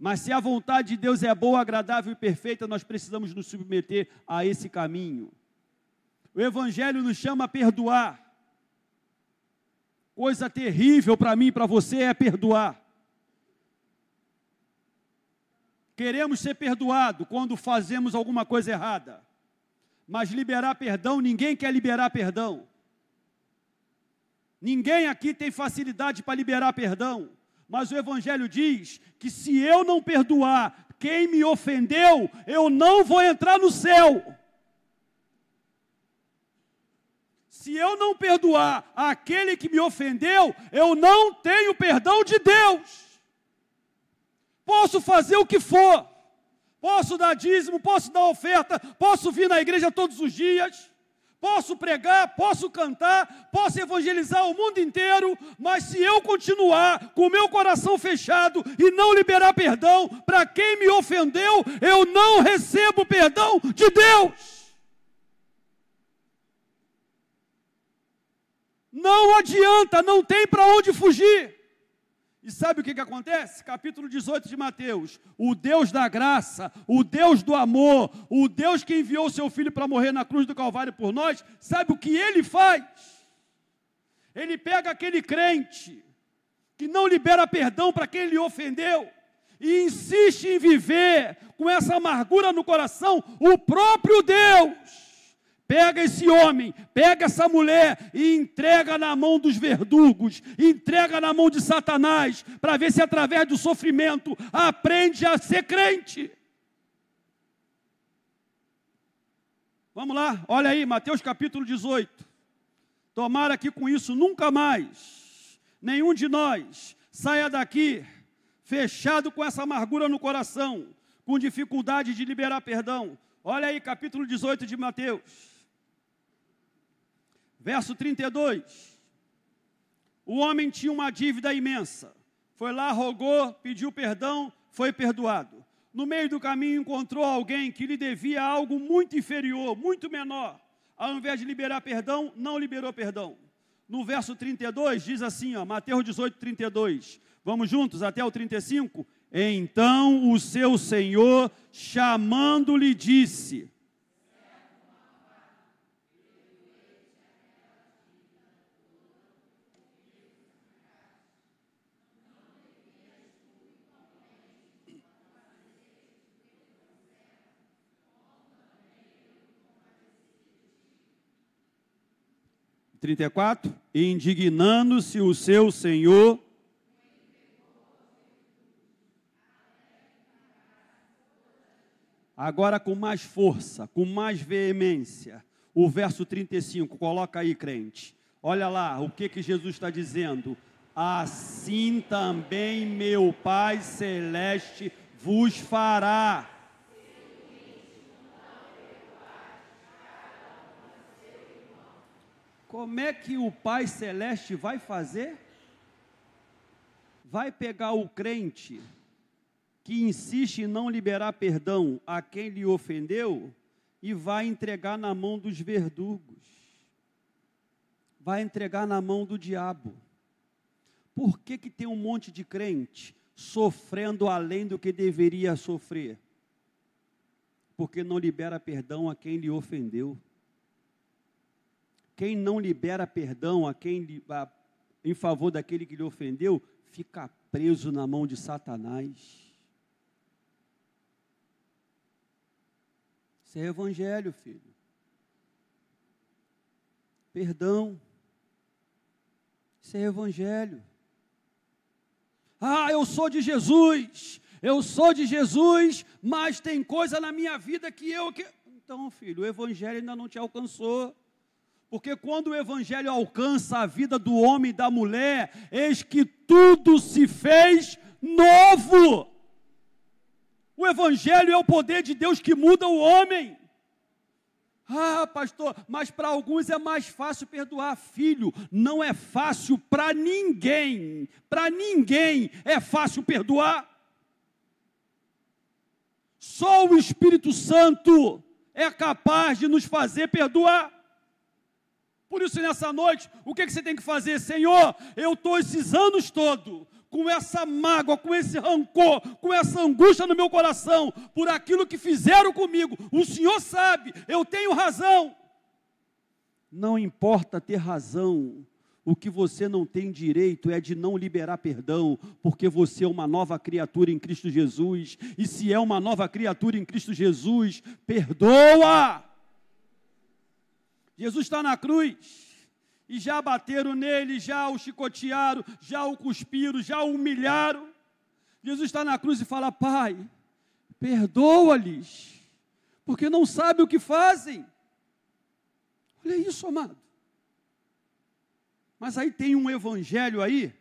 Mas se a vontade de Deus é boa, agradável e perfeita, nós precisamos nos submeter a esse caminho. O Evangelho nos chama a perdoar. Coisa terrível para mim e para você é perdoar. Queremos ser perdoados quando fazemos alguma coisa errada. Mas liberar perdão, ninguém quer liberar perdão. Ninguém aqui tem facilidade para liberar perdão. Mas o Evangelho diz que se eu não perdoar quem me ofendeu, eu não vou entrar no céu. Se eu não perdoar aquele que me ofendeu, eu não tenho perdão de Deus. Posso fazer o que for, posso dar dízimo, posso dar oferta, posso vir na igreja todos os dias, posso pregar, posso cantar, posso evangelizar o mundo inteiro, mas se eu continuar com o meu coração fechado e não liberar perdão para quem me ofendeu, eu não recebo perdão de Deus. Não adianta, não tem para onde fugir. E sabe o que acontece? Capítulo 18 de Mateus. O Deus da graça, o Deus do amor, o Deus que enviou o seu Filho para morrer na cruz do Calvário por nós, sabe o que Ele faz? Ele pega aquele crente que não libera perdão para quem lhe ofendeu e insiste em viver com essa amargura no coração. O próprio Deus pega esse homem, pega essa mulher e entrega na mão dos verdugos, entrega na mão de Satanás, para ver se através do sofrimento aprende a ser crente. Vamos lá, olha aí, Mateus capítulo 18. Tomara que com isso nunca mais nenhum de nós saia daqui fechado com essa amargura no coração, com dificuldade de liberar perdão. Olha aí, capítulo 18 de Mateus. Verso 32, o homem tinha uma dívida imensa, foi lá, rogou, pediu perdão, foi perdoado. No meio do caminho encontrou alguém que lhe devia algo muito inferior, muito menor. Ao invés de liberar perdão, não liberou perdão. No verso 32 diz assim, ó, Mateus 18, 32, vamos juntos até o 35? Então o seu senhor, chamando-lhe, disse... e 34, indignando-se o seu senhor, agora com mais força, com mais veemência, o verso 35, coloca aí, crente, olha lá, o que Jesus está dizendo, assim também meu Pai Celeste vos fará. Como é que o Pai Celeste vai fazer? Vai pegar o crente que insiste em não liberar perdão a quem lhe ofendeu e vai entregar na mão dos verdugos. Vai entregar na mão do diabo. Por que tem um monte de crente sofrendo além do que deveria sofrer? Porque não libera perdão a quem lhe ofendeu. Quem não libera perdão em favor daquele que lhe ofendeu, fica preso na mão de Satanás. Isso é evangelho, filho. Perdão. Isso é evangelho. Ah, eu sou de Jesus, mas tem coisa na minha vida que eu... Então, filho, o evangelho ainda não te alcançou. Porque quando o evangelho alcança a vida do homem e da mulher, eis que tudo se fez novo. O evangelho é o poder de Deus que muda o homem. Ah, pastor, mas para alguns é mais fácil perdoar. Filho, não é fácil para ninguém é fácil perdoar. Só o Espírito Santo é capaz de nos fazer perdoar. Por isso, nessa noite, o que você tem que fazer? Senhor, eu estou esses anos todos com essa mágoa, com esse rancor, com essa angústia no meu coração, por aquilo que fizeram comigo. O Senhor sabe, eu tenho razão. Não importa ter razão, o que você não tem direito é de não liberar perdão, porque você é uma nova criatura em Cristo Jesus, e se é uma nova criatura em Cristo Jesus, perdoa. Jesus está na cruz, e já bateram nele, já o chicotearam, já o cuspiram, já o humilharam. Jesus está na cruz e fala: Pai, perdoa-lhes, porque não sabem o que fazem. Olha isso, amado. Mas aí tem um evangelho aí,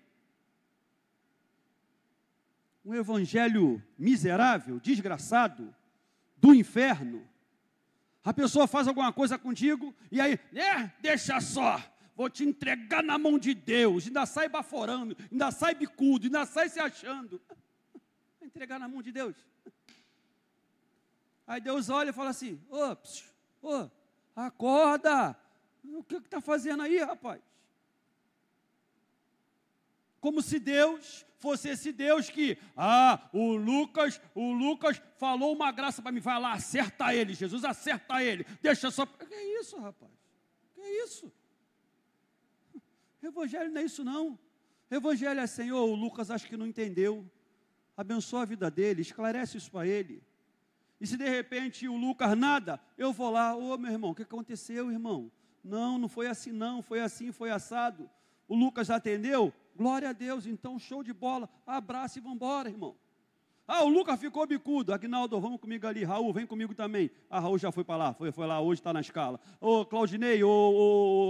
um evangelho miserável, desgraçado, do inferno. A pessoa faz alguma coisa contigo, e aí, deixa só, vou te entregar na mão de Deus, ainda sai baforando, ainda sai bicudo, ainda sai se achando. Vai entregar na mão de Deus. Aí Deus olha e fala assim: acorda, o que está fazendo aí, rapaz? Como se Deus fosse esse Deus que, o Lucas falou uma graça para mim, vai lá, acerta ele, Jesus, acerta ele, deixa só. Que é isso, rapaz? Que é isso? Evangelho não é isso não. Evangelho é: Senhor, o Lucas acho que não entendeu, abençoa a vida dele, esclarece isso para ele. E se de repente o Lucas nada, eu vou lá: meu irmão, o que aconteceu, irmão? Não foi assim não, foi assim, foi assado. O Lucas já atendeu? Glória a Deus, então show de bola, abraça e vamos embora, irmão. O Lucas ficou bicudo. Aguinaldo, vamos comigo ali. Raul, vem comigo também. Raul já foi para lá, foi lá, hoje está na escala. Claudinei,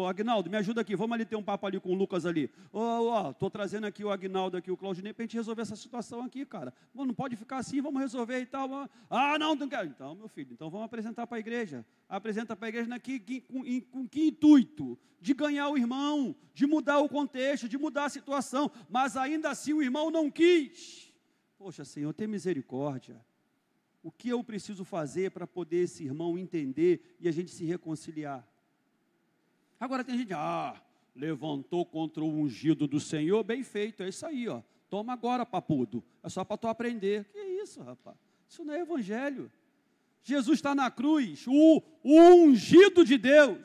Aguinaldo, me ajuda aqui, vamos ali ter um papo ali com o Lucas ali. Estou trazendo aqui o Aguinaldo, aqui o Claudinei, para a gente resolver essa situação aqui, cara. Não pode ficar assim, vamos resolver e tal. Não quero. Então, meu filho, então vamos apresentar para a igreja. Apresenta para a igreja com que intuito? De ganhar o irmão, de mudar o contexto, de mudar a situação. Mas ainda assim o irmão não quis. Poxa, Senhor, tem misericórdia. O que eu preciso fazer para poder esse irmão entender e a gente se reconciliar? Agora tem gente, levantou contra o ungido do Senhor, bem feito, é isso aí, toma agora, papudo, é só para tu aprender. Que isso, rapaz? Isso não é evangelho. Jesus está na cruz, o ungido de Deus.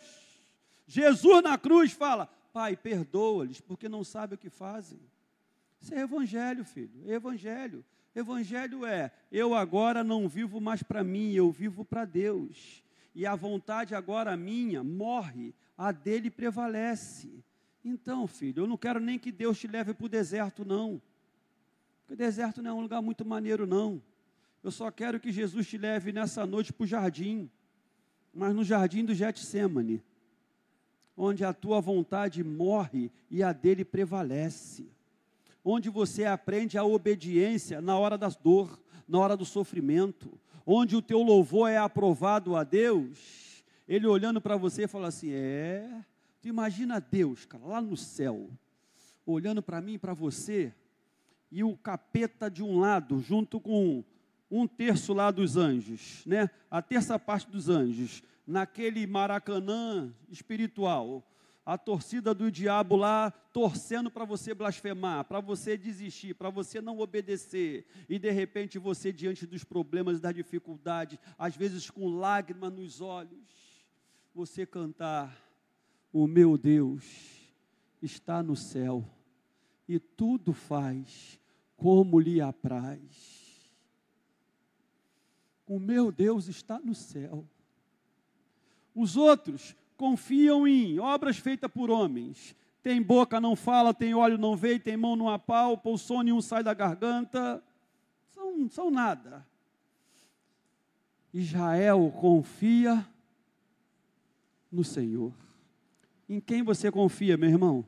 Jesus na cruz fala: Pai, perdoa-lhes, porque não sabem o que fazem. Isso é evangelho, filho, é evangelho. Evangelho é: eu agora não vivo mais para mim, eu vivo para Deus. E a vontade agora minha morre, a dele prevalece. Então, filho, eu não quero nem que Deus te leve para o deserto, não. Porque o deserto não é um lugar muito maneiro, não. Eu só quero que Jesus te leve nessa noite para o jardim, mas no jardim do Getsêmani, onde a tua vontade morre e a dele prevalece. Onde você aprende a obediência na hora da dor, na hora do sofrimento, onde o teu louvor é aprovado a Deus, Ele olhando para você e fala assim: tu imagina Deus, cara, lá no céu, olhando para mim e para você, e o capeta de um lado, junto com um terço lá dos anjos, né? A terça parte dos anjos, naquele Maracanã espiritual, a torcida do diabo lá, torcendo para você blasfemar, para você desistir, para você não obedecer, e de repente você, diante dos problemas e das dificuldades, às vezes com lágrimas nos olhos, você cantar: o meu Deus está no céu, e tudo faz como lhe apraz. O meu Deus está no céu. Os outros confiam em obras feitas por homens. Tem boca, não fala, tem olho, não vê, tem mão, não apalpa, o som nenhum sai da garganta. São nada. Israel confia no Senhor. Em quem você confia, meu irmão?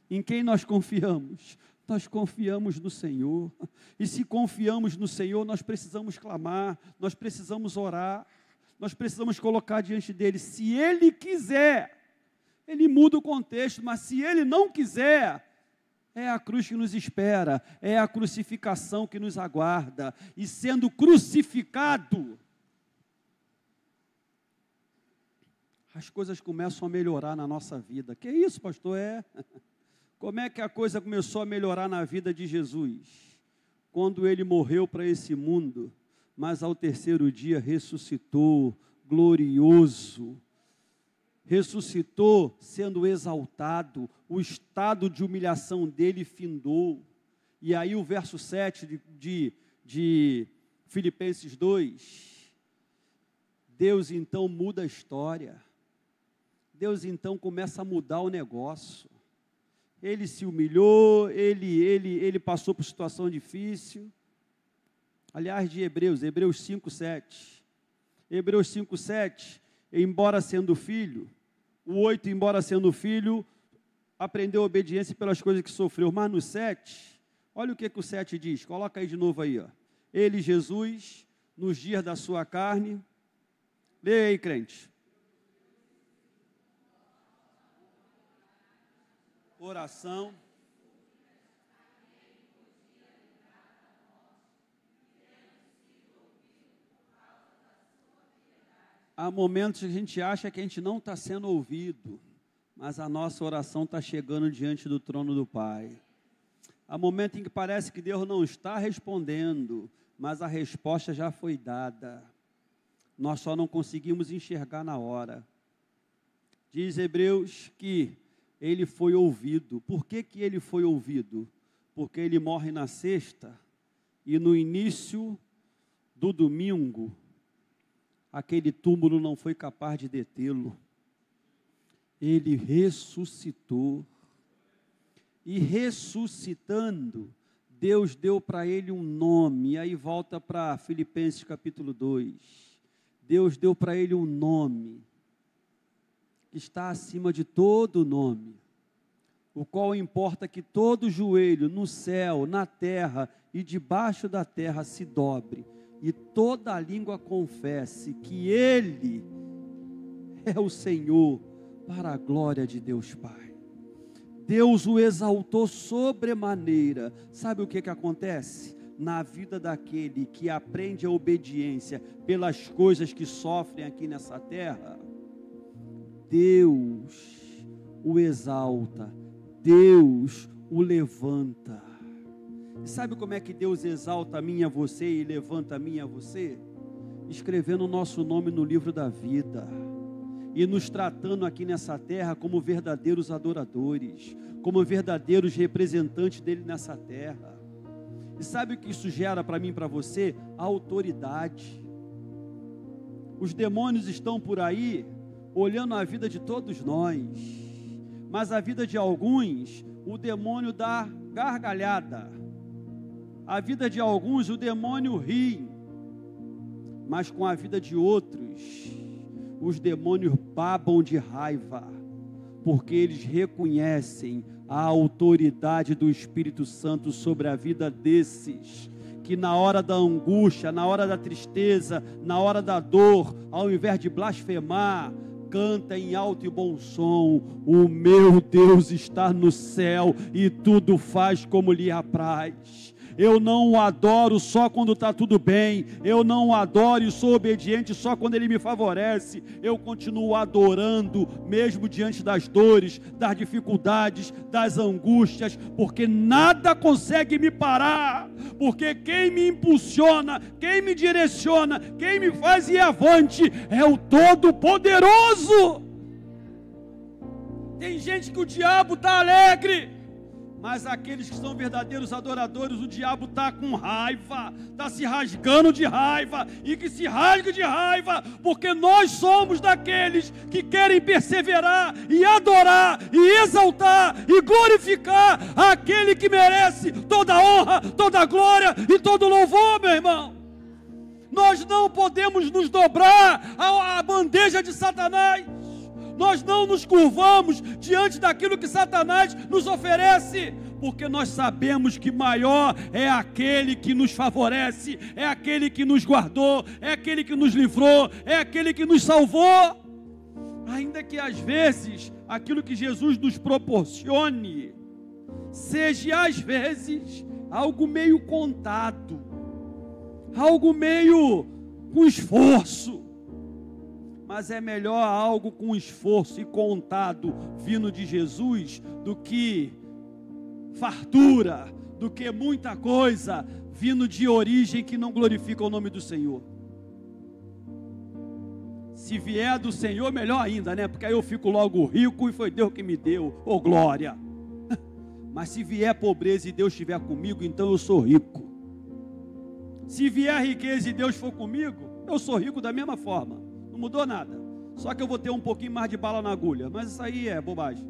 Em quem nós confiamos? Nós confiamos no Senhor. E se confiamos no Senhor, nós precisamos clamar, nós precisamos orar. Nós precisamos colocar diante dele. Se ele quiser, ele muda o contexto, mas se ele não quiser, é a cruz que nos espera, é a crucificação que nos aguarda. E sendo crucificado, as coisas começam a melhorar na nossa vida. Que isso, pastor? Como é que a coisa começou a melhorar na vida de Jesus? Quando ele morreu para esse mundo, mas ao terceiro dia ressuscitou, glorioso. Ressuscitou sendo exaltado, o estado de humilhação dele findou. E aí o verso 7 de Filipenses 2, Deus então muda a história. Deus então começa a mudar o negócio. Ele se humilhou, ele passou por situação difícil. Aliás, de Hebreus 5:7. Hebreus 5:7, embora sendo filho, o 8, embora sendo filho, aprendeu obediência pelas coisas que sofreu. Mas no 7, olha o que o 7 diz, coloca aí de novo aí, ó. Ele, Jesus, nos dias da sua carne, leia aí, crente. Oração. Há momentos que a gente acha que a gente não está sendo ouvido, mas a nossa oração está chegando diante do trono do Pai. Há momentos em que parece que Deus não está respondendo, mas a resposta já foi dada. Nós só não conseguimos enxergar na hora. Diz Hebreus que ele foi ouvido. Por que ele foi ouvido? Porque ele morre na sexta e no início do domingo, aquele túmulo não foi capaz de detê-lo. Ele ressuscitou. E ressuscitando, Deus deu para ele um nome. E aí volta para Filipenses capítulo 2. Deus deu para ele um nome que está acima de todo nome, o qual importa que todo joelho no céu, na terra e debaixo da terra se dobre, e toda a língua confesse que Ele é o Senhor, para a glória de Deus Pai. Deus o exaltou sobremaneira. Sabe o que acontece? Na vida daquele que aprende a obediência pelas coisas que sofrem aqui nessa terra, Deus o exalta, Deus o levanta. E sabe como é que Deus exalta a mim e a você e levanta a mim e a você? Escrevendo o nosso nome no livro da vida e nos tratando aqui nessa terra como verdadeiros adoradores, como verdadeiros representantes dele nessa terra. E sabe o que isso gera para mim e para você? A autoridade. Os demônios estão por aí olhando a vida de todos nós, mas a vida de alguns, o demônio dá gargalhada. A vida de alguns, o demônio ri, mas com a vida de outros, os demônios babam de raiva, porque eles reconhecem a autoridade do Espírito Santo sobre a vida desses, que na hora da angústia, na hora da tristeza, na hora da dor, ao invés de blasfemar, canta em alto e bom som: o meu Deus está no céu e tudo faz como lhe apraz. Eu não o adoro só quando está tudo bem, eu não o adoro e sou obediente só quando Ele me favorece, eu continuo adorando, mesmo diante das dores, das dificuldades, das angústias, porque nada consegue me parar, porque quem me impulsiona, quem me direciona, quem me faz ir avante, é o Todo-Poderoso. Tem gente que o diabo está alegre, mas aqueles que são verdadeiros adoradores, o diabo está com raiva, está se rasgando de raiva, e que se rasgue de raiva, porque nós somos daqueles que querem perseverar, e adorar, e exaltar, e glorificar aquele que merece toda a honra, toda a glória e todo o louvor, meu irmão. Nós não podemos nos dobrar à bandeja de Satanás. Nós não nos curvamos diante daquilo que Satanás nos oferece, porque nós sabemos que maior é aquele que nos favorece, é aquele que nos guardou, é aquele que nos livrou, é aquele que nos salvou. Ainda que às vezes aquilo que Jesus nos proporcione seja às vezes algo meio contado, algo meio com esforço. Mas é melhor algo com esforço e contado vindo de Jesus do que fartura do que muita coisa vindo de origem que não glorifica o nome do Senhor. Se vier do Senhor, melhor ainda, né? Porque aí eu fico logo rico e foi Deus que me deu, ô glória. Mas se vier pobreza e Deus estiver comigo, então eu sou rico. Se vier riqueza e Deus for comigo, eu sou rico da mesma forma. Não mudou nada. Só que eu vou ter um pouquinho mais de bala na agulha. Mas isso aí é bobagem.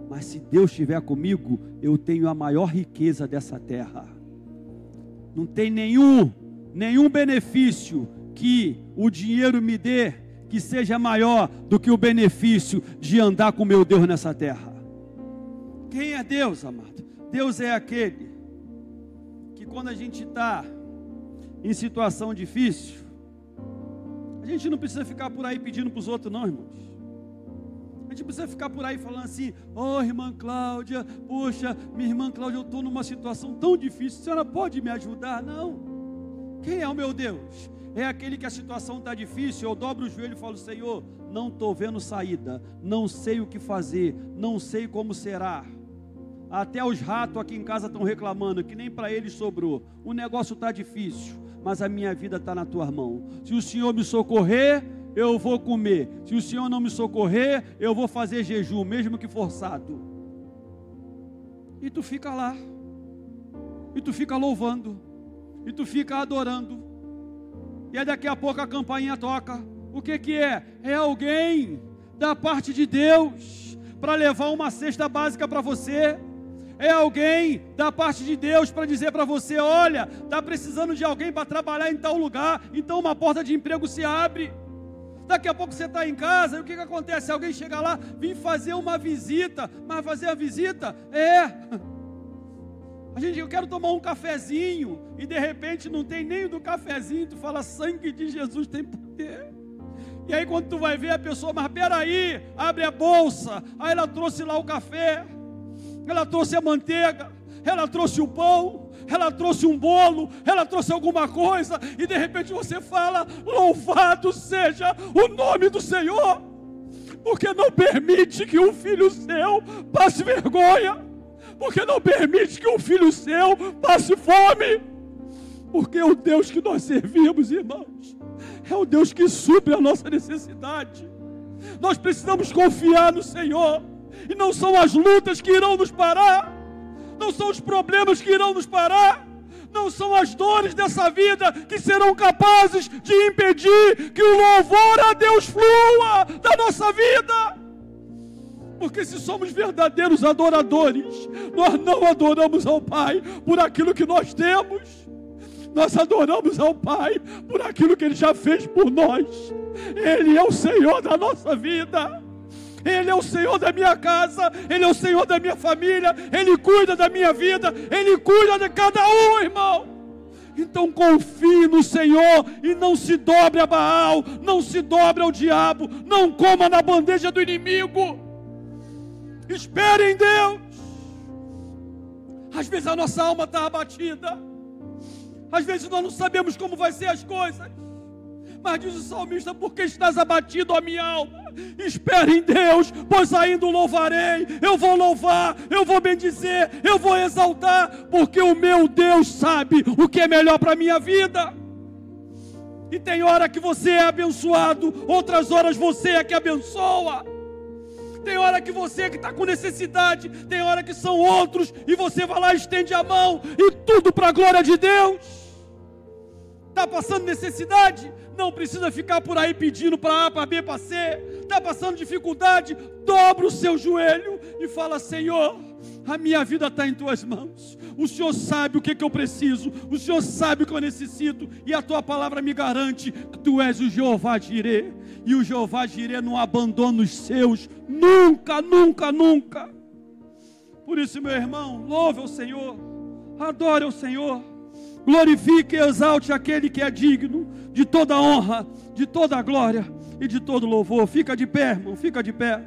Mas se Deus estiver comigo, eu tenho a maior riqueza dessa terra. Não tem nenhum benefício que o dinheiro me dê que seja maior do que o benefício de andar com meu Deus nessa terra. Quem é Deus, amado? Deus é aquele que quando a gente está em situação difícil, a gente não precisa ficar por aí pedindo para os outros não, irmãos. A gente precisa ficar por aí falando assim: oh, irmã Cláudia, poxa, minha irmã Cláudia, eu estou numa situação tão difícil, a senhora pode me ajudar? Não. Quem é o meu Deus? É aquele que a situação está difícil, eu dobro o joelho e falo: Senhor, não estou vendo saída, não sei o que fazer, não sei como será. Até os ratos aqui em casa estão reclamando que nem para eles sobrou. O negócio está difícil, mas a minha vida está na tua mão. Se o Senhor me socorrer, eu vou comer. Se o Senhor não me socorrer, eu vou fazer jejum, mesmo que forçado. E tu fica lá, e tu fica louvando, e tu fica adorando. E aí daqui a pouco a campainha toca. O que é? É alguém da parte de Deus para levar uma cesta básica para você. É alguém da parte de Deus para dizer para você: olha, está precisando de alguém para trabalhar em tal lugar, então uma porta de emprego se abre. Daqui a pouco você está em casa, e o que acontece? Alguém chega lá, vem fazer uma visita. Mas fazer a visita? Eu quero tomar um cafezinho, e de repente não tem nem do cafezinho. Tu fala: sangue de Jesus tem poder. E aí quando tu vai ver a pessoa: mas peraí, abre a bolsa. Aí ela trouxe lá o café, ela trouxe a manteiga, ela trouxe o pão, ela trouxe um bolo, ela trouxe alguma coisa, e de repente você fala: louvado seja o nome do Senhor, porque não permite que um filho seu passe vergonha, porque não permite que um filho seu passe fome, porque o Deus que nós servimos, irmãos, é o Deus que supre a nossa necessidade. Nós precisamos confiar no Senhor, e não são as lutas que irão nos parar, não são os problemas que irão nos parar, não são as dores dessa vida que serão capazes de impedir que o louvor a Deus flua da nossa vida. Porque se somos verdadeiros adoradores, nós não adoramos ao Pai por aquilo que nós temos, nós adoramos ao Pai por aquilo que Ele já fez por nós. Ele é o Senhor da nossa vida, Ele é o Senhor da minha casa, Ele é o Senhor da minha família, Ele cuida da minha vida, Ele cuida de cada um, irmão. Então confie no Senhor e não se dobre a Baal, não se dobre ao diabo, não coma na bandeja do inimigo. Espere em Deus. Às vezes a nossa alma está abatida, às vezes nós não sabemos como vai ser as coisas, mas diz o salmista: porque estás abatido, a minha alma? Espere em Deus, pois ainda o louvarei. Eu vou louvar, eu vou bendizer, eu vou exaltar, porque o meu Deus sabe o que é melhor para a minha vida. E tem hora que você é abençoado, outras horas você é que abençoa. Tem hora que você que está com necessidade, tem hora que são outros, e você vai lá e estende a mão, e tudo para a glória de Deus. Está passando necessidade? Não precisa ficar por aí pedindo para A, para B, para C. Está passando dificuldade? Dobra o seu joelho e fala: Senhor, a minha vida está em tuas mãos. O Senhor sabe o que eu preciso, o Senhor sabe o que eu necessito, e a tua palavra me garante que tu és o Jeová Jirê, e o Jeová Jirê não abandona os seus, nunca, nunca, nunca. Por isso, meu irmão, louve ao Senhor, adore ao Senhor, glorifique e exalte aquele que é digno de toda honra, de toda glória e de todo louvor. Fica de pé, irmão, fica de pé.